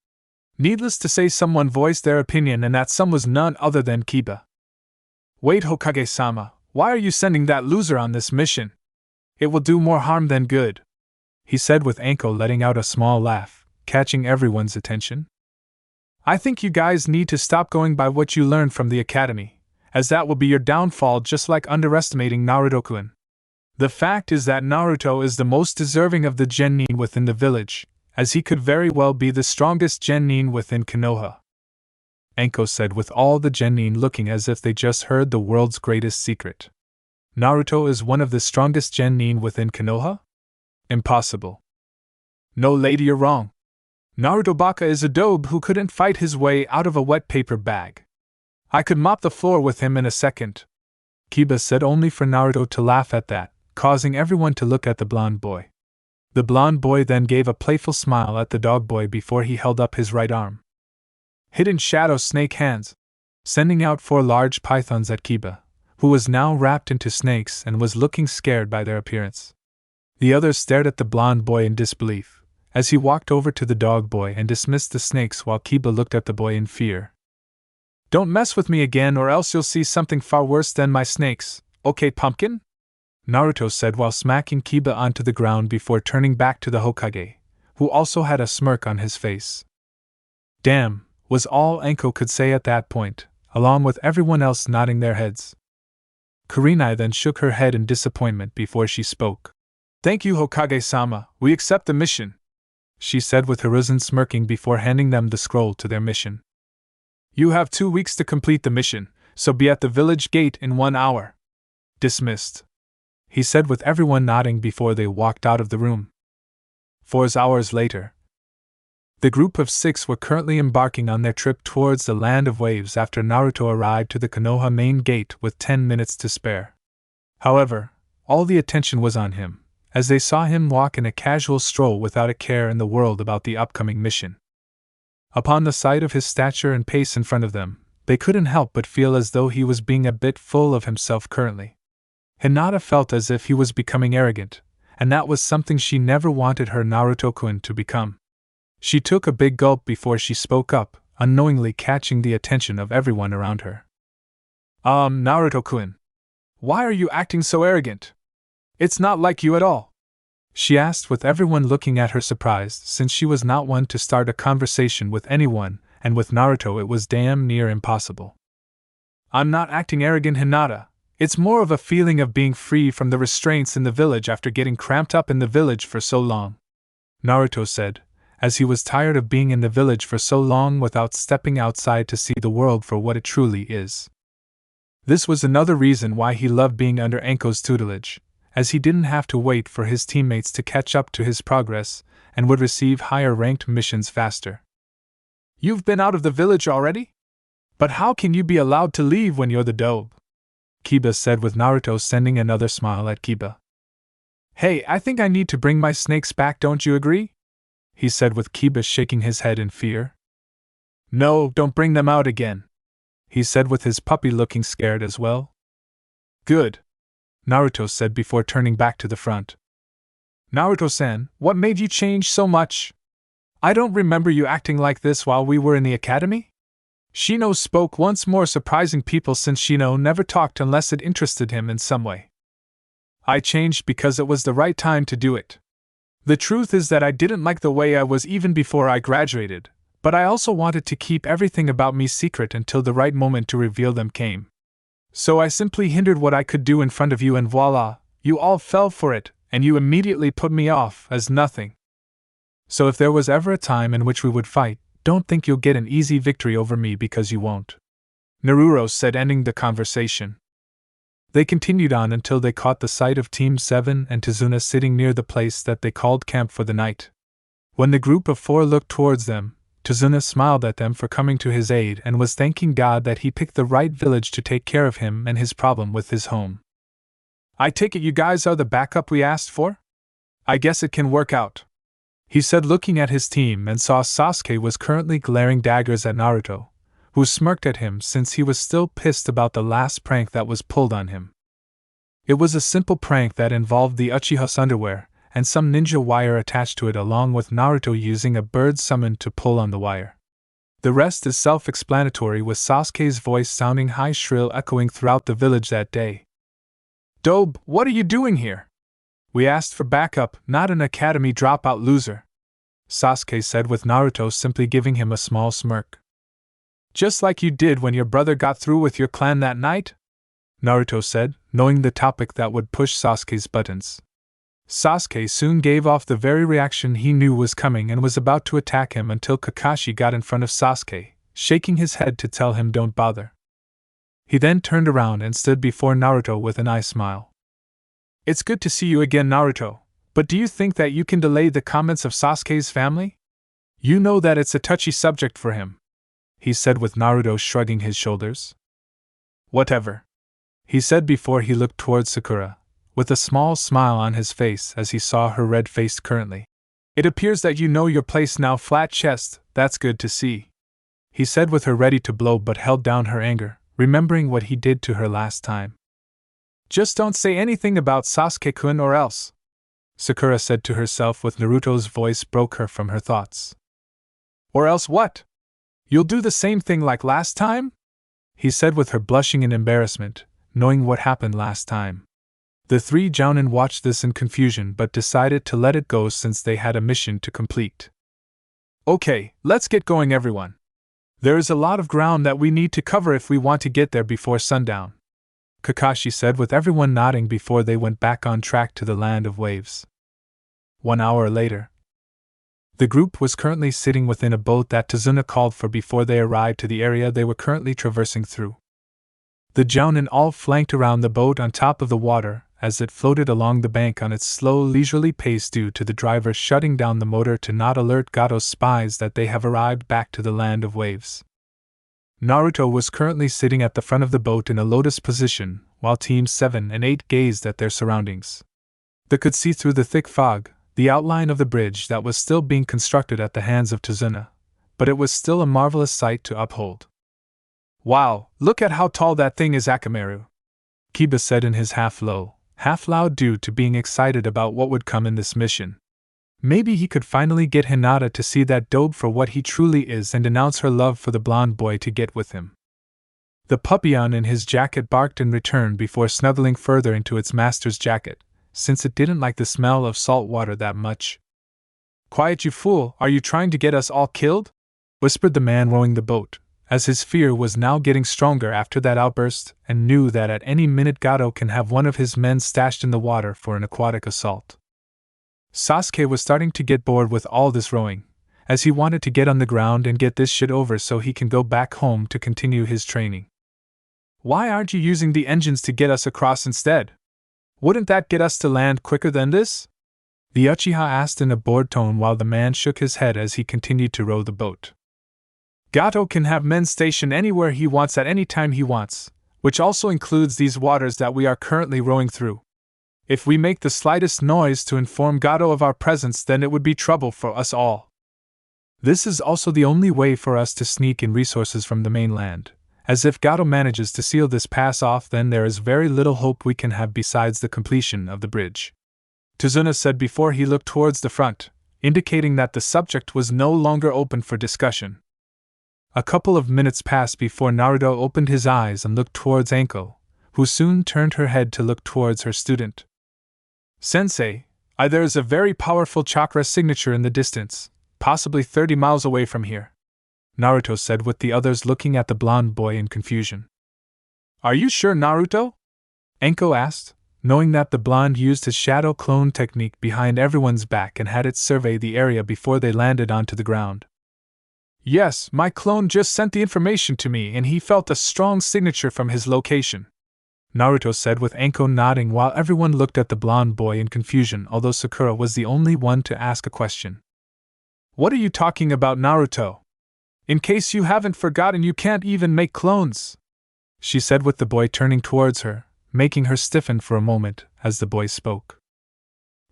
Needless to say, someone voiced their opinion, and that some was none other than Kiba. Wait, Hokage-sama, why are you sending that loser on this mission? It will do more harm than good, he said with Anko letting out a small laugh, catching everyone's attention. I think you guys need to stop going by what you learned from the academy, as that will be your downfall, just like underestimating Naruto-kun. The fact is that Naruto is the most deserving of the genin within the village, as he could very well be the strongest genin within Konoha, Anko said with all the genin looking as if they just heard the world's greatest secret. Naruto is one of the strongest genin within Konoha? Impossible. No lady, you're wrong. Naruto Baka is a dobe who couldn't fight his way out of a wet paper bag. I could mop the floor with him in a second, Kiba said only for Naruto to laugh at that, causing everyone to look at the blonde boy. The blonde boy then gave a playful smile at the dog boy before he held up his right arm. Hidden shadow snake hands, sending out 4 large pythons at Kiba, who was now wrapped into snakes and was looking scared by their appearance. The others stared at the blonde boy in disbelief, as he walked over to the dog boy and dismissed the snakes while Kiba looked at the boy in fear. "Don't mess with me again or else you'll see something far worse than my snakes, okay, pumpkin?" Naruto said while smacking Kiba onto the ground before turning back to the Hokage, who also had a smirk on his face. "Damn," was all Anko could say at that point, along with everyone else nodding their heads. Kurenai then shook her head in disappointment before she spoke. "Thank you, Hokage-sama, we accept the mission," she said with Hiruzen smirking before handing them the scroll to their mission. "You have 2 weeks to complete the mission, so be at the village gate in 1 hour. Dismissed," he said with everyone nodding before they walked out of the room. 4 hours later. The group of 6 were currently embarking on their trip towards the Land of Waves after Naruto arrived to the Konoha main gate with 10 minutes to spare. However, all the attention was on him, as they saw him walk in a casual stroll without a care in the world about the upcoming mission. Upon the sight of his stature and pace in front of them, they couldn't help but feel as though he was being a bit full of himself currently. Hinata felt as if he was becoming arrogant, and that was something she never wanted her Naruto-kun to become. She took a big gulp before she spoke up, unknowingly catching the attention of everyone around her. Naruto-kun, why are you acting so arrogant? It's not like you at all," she asked with everyone looking at her surprised since she was not one to start a conversation with anyone, and with Naruto it was damn near impossible. "I'm not acting arrogant, Hinata. It's more of a feeling of being free from the restraints in the village after getting cramped up in the village for so long," Naruto said, as he was tired of being in the village for so long without stepping outside to see the world for what it truly is. This was another reason why he loved being under Anko's tutelage, as he didn't have to wait for his teammates to catch up to his progress and would receive higher-ranked missions faster. "You've been out of the village already? But how can you be allowed to leave when you're the dobe?" Kiba said with Naruto sending another smile at Kiba. "Hey, I think I need to bring my snakes back, don't you agree?" he said with Kiba shaking his head in fear. "No, don't bring them out again," he said with his puppy looking scared as well. "Good," Naruto said before turning back to the front. "Naruto-san, what made you change so much? I don't remember you acting like this while we were in the academy?" Shino spoke once more, surprising people since Shino never talked unless it interested him in some way. "I changed because it was the right time to do it. The truth is that I didn't like the way I was even before I graduated, but I also wanted to keep everything about me secret until the right moment to reveal them came. So I simply hindered what I could do in front of you and voila, you all fell for it, and you immediately put me off as nothing. So if there was ever a time in which we would fight, don't think you'll get an easy victory over me because you won't," Naruto said, ending the conversation. They continued on until they caught the sight of Team 7 and Tazuna sitting near the place that they called camp for the night. When the group of 4 looked towards them, Tazuna smiled at them for coming to his aid and was thanking God that he picked the right village to take care of him and his problem with his home. "I take it you guys are the backup we asked for? I guess it can work out," he said looking at his team and saw Sasuke was currently glaring daggers at Naruto, who smirked at him since he was still pissed about the last prank that was pulled on him. It was a simple prank that involved the Uchiha's underwear and some ninja wire attached to it, along with Naruto using a bird summoned to pull on the wire. The rest is self-explanatory, with Sasuke's voice sounding high, shrill, echoing throughout the village that day. "Dobe, what are you doing here? We asked for backup, not an academy dropout loser," Sasuke said with Naruto simply giving him a small smirk. "Just like you did when your brother got through with your clan that night?" Naruto said, knowing the topic that would push Sasuke's buttons. Sasuke soon gave off the very reaction he knew was coming and was about to attack him until Kakashi got in front of Sasuke, shaking his head to tell him don't bother. He then turned around and stood before Naruto with an eye smile. "It's good to see you again, Naruto, but do you think that you can delay the comments of Sasuke's family? You know that it's a touchy subject for him," he said with Naruto shrugging his shoulders. "Whatever," he said before he looked towards Sakura, with a small smile on his face as he saw her red-faced currently. "It appears that you know your place now, flat chest, that's good to see," he said with her ready to blow but held down her anger, remembering what he did to her last time. "Just don't say anything about Sasuke-kun or else," Sakura said to herself with Naruto's voice broke her from her thoughts. "Or else what? You'll do the same thing like last time?" he said with her blushing in embarrassment, knowing what happened last time. The three jounin watched this in confusion but decided to let it go since they had a mission to complete. "Okay, let's get going everyone. There is a lot of ground that we need to cover if we want to get there before sundown," Kakashi said with everyone nodding before they went back on track to the land of waves. 1 hour later. The group was currently sitting within a boat that Tazuna called for before they arrived to the area they were currently traversing through. The jounin all flanked around the boat on top of the water as it floated along the bank on its slow, leisurely pace due to the driver shutting down the motor to not alert Gato's spies that they have arrived back to the land of waves. Naruto was currently sitting at the front of the boat in a lotus position, while Teams 7 and 8 gazed at their surroundings. They could see through the thick fog the outline of the bridge that was still being constructed at the hands of Tazuna, but it was still a marvelous sight to uphold. "Wow, look at how tall that thing is, Akamaru," Kiba said in his half-low, half-loud due to being excited about what would come in this mission. Maybe he could finally get Hinata to see that dope for what he truly is and announce her love for the blonde boy to get with him. The puppyon in his jacket barked in return before snuggling further into its master's jacket, since it didn't like the smell of salt water that much. "Quiet, you fool, are you trying to get us all killed?" whispered the man rowing the boat, as his fear was now getting stronger after that outburst and knew that at any minute Gato can have one of his men stashed in the water for an aquatic assault. Sasuke was starting to get bored with all this rowing, as he wanted to get on the ground and get this shit over so he can go back home to continue his training. "Why aren't you using the engines to get us across instead? Wouldn't that get us to land quicker than this?" the Uchiha asked in a bored tone while the man shook his head as he continued to row the boat. "Gato can have men stationed anywhere he wants at any time he wants, which also includes these waters that we are currently rowing through. If we make the slightest noise to inform Gato of our presence, then it would be trouble for us all. This is also the only way for us to sneak in resources from the mainland, as if Gato manages to seal this pass off, then there is very little hope we can have besides the completion of the bridge," Tazuna said before he looked towards the front, indicating that the subject was no longer open for discussion. A couple of minutes passed before Naruto opened his eyes and looked towards Anko, who soon turned her head to look towards her student. "Sensei, there is a very powerful chakra signature in the distance, possibly 30 miles away from here," Naruto said with the others looking at the blonde boy in confusion. "Are you sure, Naruto?" Anko asked, knowing that the blonde used his shadow clone technique behind everyone's back and had it survey the area before they landed onto the ground. "Yes, my clone just sent the information to me and he felt a strong signature from his location," Naruto said with Anko nodding while everyone looked at the blonde boy in confusion, although Sakura was the only one to ask a question. "What are you talking about, Naruto? In case you haven't forgotten, you can't even make clones," she said with the boy turning towards her, making her stiffen for a moment as the boy spoke.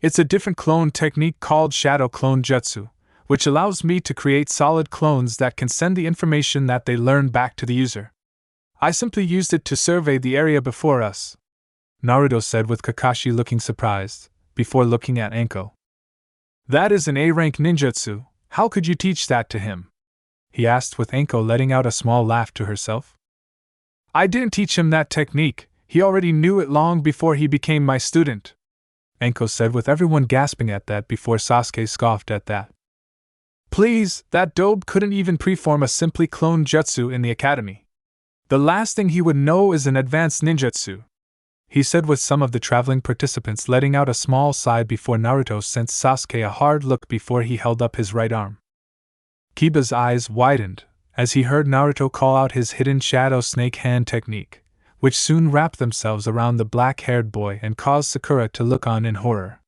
"It's a different clone technique called Shadow Clone Jutsu, which allows me to create solid clones that can send the information that they learn back to the user. I simply used it to survey the area before us," Naruto said with Kakashi looking surprised, before looking at Anko. "That is an A-rank ninjutsu, how could you teach that to him?" he asked with Anko letting out a small laugh to herself. "I didn't teach him that technique, he already knew it long before he became my student," Anko said with everyone gasping at that before Sasuke scoffed at that. "Please, that dope couldn't even preform a simply cloned jutsu in the academy. The last thing he would know is an advanced ninjutsu," he said with some of the traveling participants letting out a small sigh before Naruto sent Sasuke a hard look before he held up his right arm. Kiba's eyes widened as he heard Naruto call out his hidden shadow snake hand technique, which soon wrapped themselves around the black-haired boy and caused Sakura to look on in horror.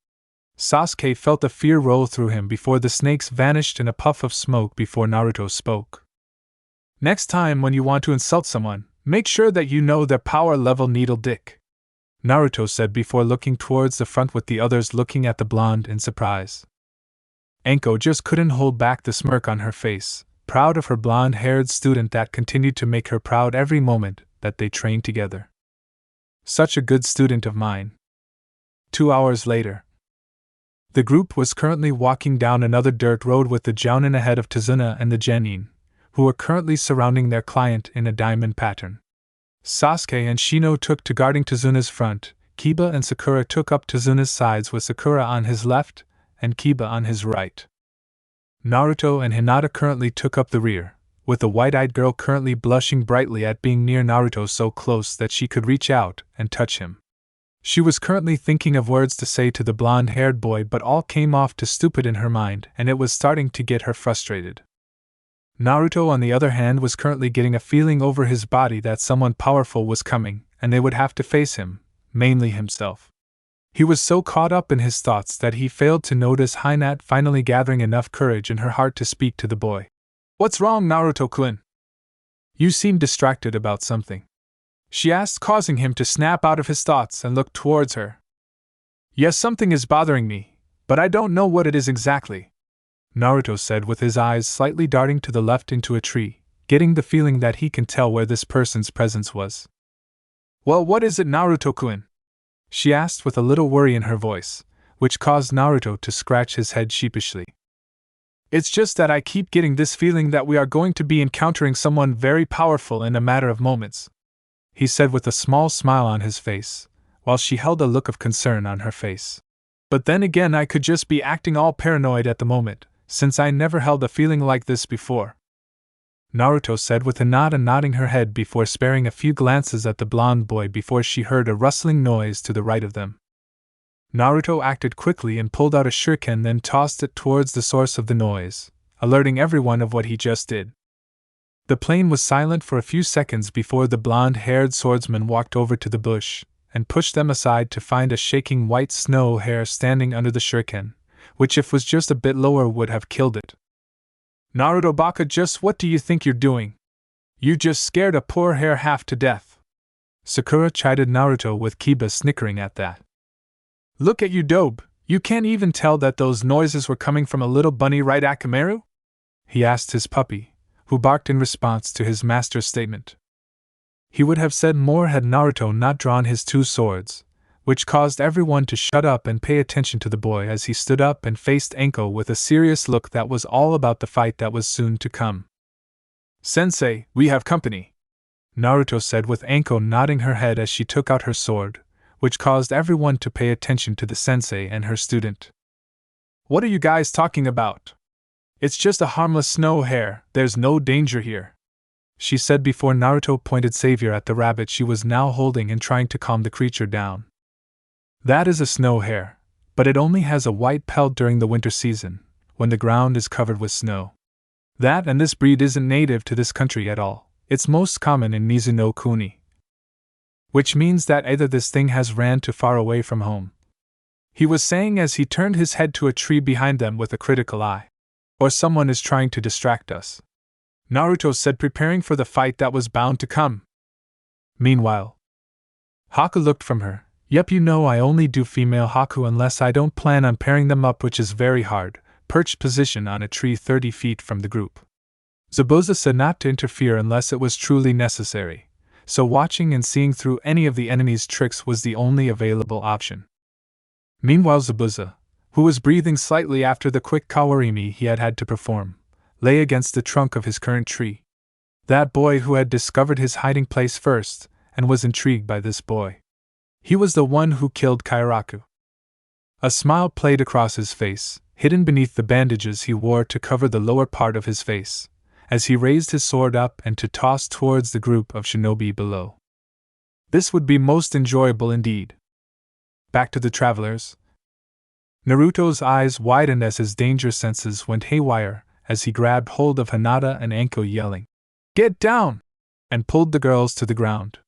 Sasuke felt a fear roll through him before the snakes vanished in a puff of smoke before Naruto spoke. "Next time when you want to insult someone, make sure that you know their power level, needle dick," Naruto said before looking towards the front with the others looking at the blonde in surprise. Anko just couldn't hold back the smirk on her face, proud of her blonde-haired student that continued to make her proud every moment that they trained together. Such a good student of mine. 2 hours later. The group was currently walking down another dirt road with the Jounin ahead of Tazuna and the Genin, who were currently surrounding their client in a diamond pattern. Sasuke and Shino took to guarding Tazuna's front, Kiba and Sakura took up Tazuna's sides with Sakura on his left and Kiba on his right. Naruto and Hinata currently took up the rear, with the white-eyed girl currently blushing brightly at being near Naruto so close that she could reach out and touch him. She was currently thinking of words to say to the blonde-haired boy, but all came off too stupid in her mind, and it was starting to get her frustrated. Naruto, on the other hand, was currently getting a feeling over his body that someone powerful was coming, and they would have to face him, mainly himself. He was so caught up in his thoughts that he failed to notice Hinata finally gathering enough courage in her heart to speak to the boy. "What's wrong, Naruto-kun? You seem distracted about something," she asked, causing him to snap out of his thoughts and look towards her. "Yes, something is bothering me, but I don't know what it is exactly," Naruto said with his eyes slightly darting to the left into a tree, getting the feeling that he can tell where this person's presence was. "Well, what is it, Naruto-kun?" she asked with a little worry in her voice, which caused Naruto to scratch his head sheepishly. "It's just that I keep getting this feeling that we are going to be encountering someone very powerful in a matter of moments," he said with a small smile on his face, while she held a look of concern on her face. "But then again, I could just be acting all paranoid at the moment, since I never held a feeling like this before," Naruto said with a nod and nodding her head before sparing a few glances at the blonde boy before she heard a rustling noise to the right of them. Naruto acted quickly and pulled out a shuriken, then tossed it towards the source of the noise, alerting everyone of what he just did. The plane was silent for a few seconds before the blonde-haired swordsman walked over to the bush and pushed them aside to find a shaking white snow hare standing under the shuriken, which if was just a bit lower would have killed it. "Naruto Baka, just what do you think you're doing? You just scared a poor hare half to death," Sakura chided Naruto with Kiba snickering at that. "Look at you, Dobe, you can't even tell that those noises were coming from a little bunny, right, Akamaru?" he asked his puppy, who barked in response to his master's statement. He would have said more had Naruto not drawn his two swords, which caused everyone to shut up and pay attention to the boy as he stood up and faced Anko with a serious look that was all about the fight that was soon to come. "Sensei, we have company," Naruto said with Anko nodding her head as she took out her sword, which caused everyone to pay attention to the sensei and her student. "What are you guys talking about? It's just a harmless snow hare, there's no danger here," she said before Naruto pointed savior at the rabbit she was now holding and trying to calm the creature down. "That is a snow hare, but it only has a white pelt during the winter season, when the ground is covered with snow. That and this breed isn't native to this country at all, it's most common in Mizuno Kuni. Which means that either this thing has ran too far away from home," he was saying as he turned his head to a tree behind them with a critical eye, "or someone is trying to distract us," Naruto said, preparing for the fight that was bound to come. Meanwhile, Haku looked from her. "Yep, you know I only do female Haku unless I don't plan on pairing them up, which is very hard," perched position on a tree 30 feet from the group. Zabuza said not to interfere unless it was truly necessary, so watching and seeing through any of the enemy's tricks was the only available option. Meanwhile, Zabuza, who was breathing slightly after the quick kawarimi he had had to perform, lay against the trunk of his current tree. That boy who had discovered his hiding place first, and was intrigued by this boy. He was the one who killed Kairaku. A smile played across his face, hidden beneath the bandages he wore to cover the lower part of his face, as he raised his sword up and to toss towards the group of shinobi below. This would be most enjoyable indeed. Back to the travelers. Naruto's eyes widened as his danger senses went haywire as he grabbed hold of Hinata and Anko, yelling, "Get down!" and pulled the girls to the ground.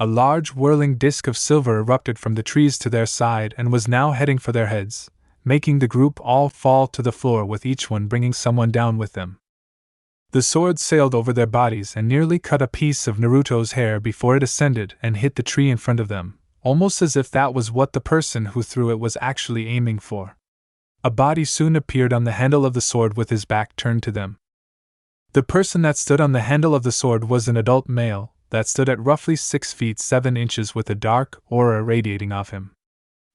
A large whirling disk of silver erupted from the trees to their side and was now heading for their heads, making the group all fall to the floor with each one bringing someone down with them. The sword sailed over their bodies and nearly cut a piece of Naruto's hair before it ascended and hit the tree in front of them, almost as if that was what the person who threw it was actually aiming for. A body soon appeared on the handle of the sword with his back turned to them. The person that stood on the handle of the sword was an adult male that stood at roughly 6 feet 7 inches with a dark aura radiating off him.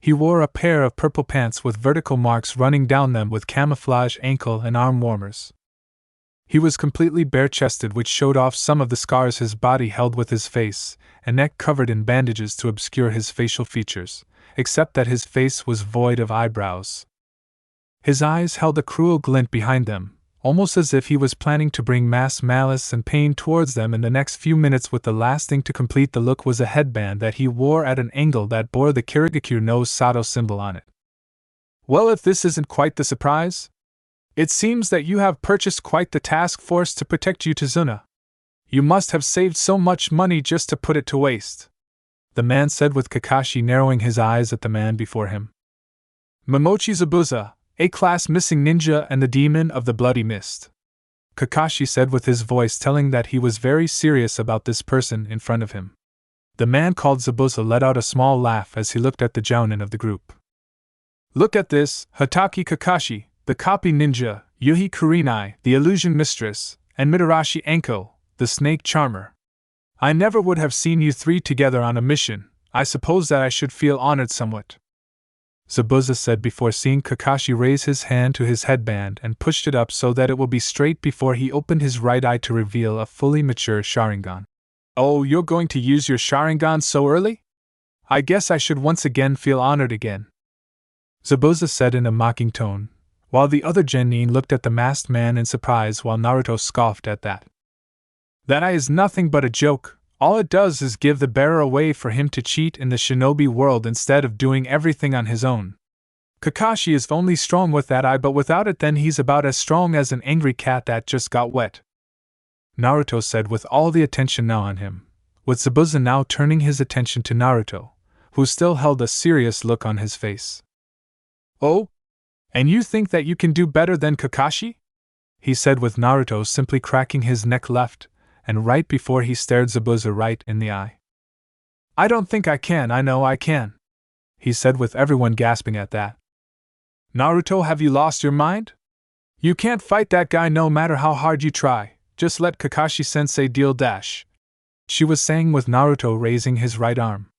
He wore a pair of purple pants with vertical marks running down them with camouflage ankle and arm warmers. He was completely bare-chested, which showed off some of the scars his body held, with his face and neck covered in bandages to obscure his facial features, except that his face was void of eyebrows. His eyes held a cruel glint behind them, almost as if he was planning to bring mass malice and pain towards them in the next few minutes, with the last thing to complete the look was a headband that he wore at an angle that bore the Kirigakure no Sato symbol on it. Well, if this isn't quite the surprise, it seems that you have purchased quite the task force to protect Utazuna. You must have saved so much money just to put it to waste, the man said, with Kakashi narrowing his eyes at the man before him. Momochi Zabuza, A-class missing ninja and the demon of the bloody mist, Kakashi said, with his voice telling that he was very serious about this person in front of him. The man called Zabuza let out a small laugh as he looked at the jounin of the group. Look at this, Hatake Kakashi, the copy ninja, Yuhi Kurenai, the illusion mistress, and Mitarashi Anko, the snake charmer. I never would have seen you three together on a mission. I suppose that I should feel honored somewhat, Zabuza said before seeing Kakashi raise his hand to his headband and pushed it up so that it will be straight before he opened his right eye to reveal a fully mature Sharingan. Oh, you're going to use your Sharingan so early? I guess I should once again feel honored again, Zabuza said in a mocking tone, while the other genin looked at the masked man in surprise while Naruto scoffed at that. That eye is nothing but a joke. All it does is give the bearer a way for him to cheat in the shinobi world instead of doing everything on his own. Kakashi is only strong with that eye, but without it then he's about as strong as an angry cat that just got wet, Naruto said, with all the attention now on him, with Zabuza now turning his attention to Naruto, who still held a serious look on his face. Oh? And you think that you can do better than Kakashi? He said, with Naruto simply cracking his neck left and right before he stared Zabuza right in the eye. I don't think I can. I know I can, he said, with everyone gasping at that. Naruto, have you lost your mind? You can't fight that guy no matter how hard you try. Just let Kakashi-sensei deal dash, she was saying, with Naruto raising his right arm.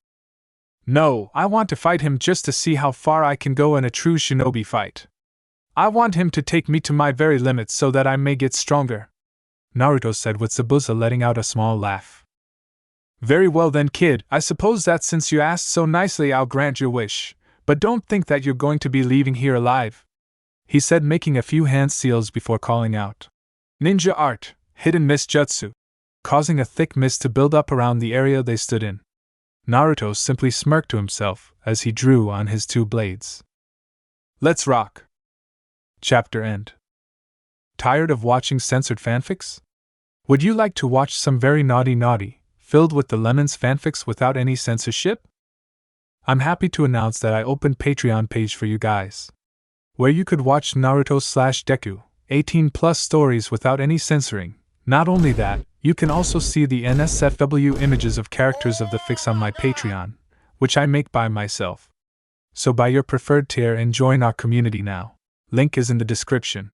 No, I want to fight him just to see how far I can go in a true shinobi fight. I want him to take me to my very limits so that I may get stronger, Naruto said, with Zabuza letting out a small laugh. Very well then, kid, I suppose that since you asked so nicely I'll grant your wish, but don't think that you're going to be leaving here alive, he said, making a few hand seals before calling out. Ninja art, hidden mist jutsu, causing a thick mist to build up around the area they stood in. Naruto simply smirked to himself as he drew on his 2 blades. Let's rock. Chapter end. Tired of watching censored fanfics? Would you like to watch some very naughty, filled with the lemons fanfics without any censorship? I'm happy to announce that I opened Patreon page for you guys, where you could watch Naruto/Deku 18+ stories without any censoring. Not only that, you can also see the NSFW images of characters of the fics on my Patreon, which I make by myself. So buy your preferred tier and join our community now. Link is in the description.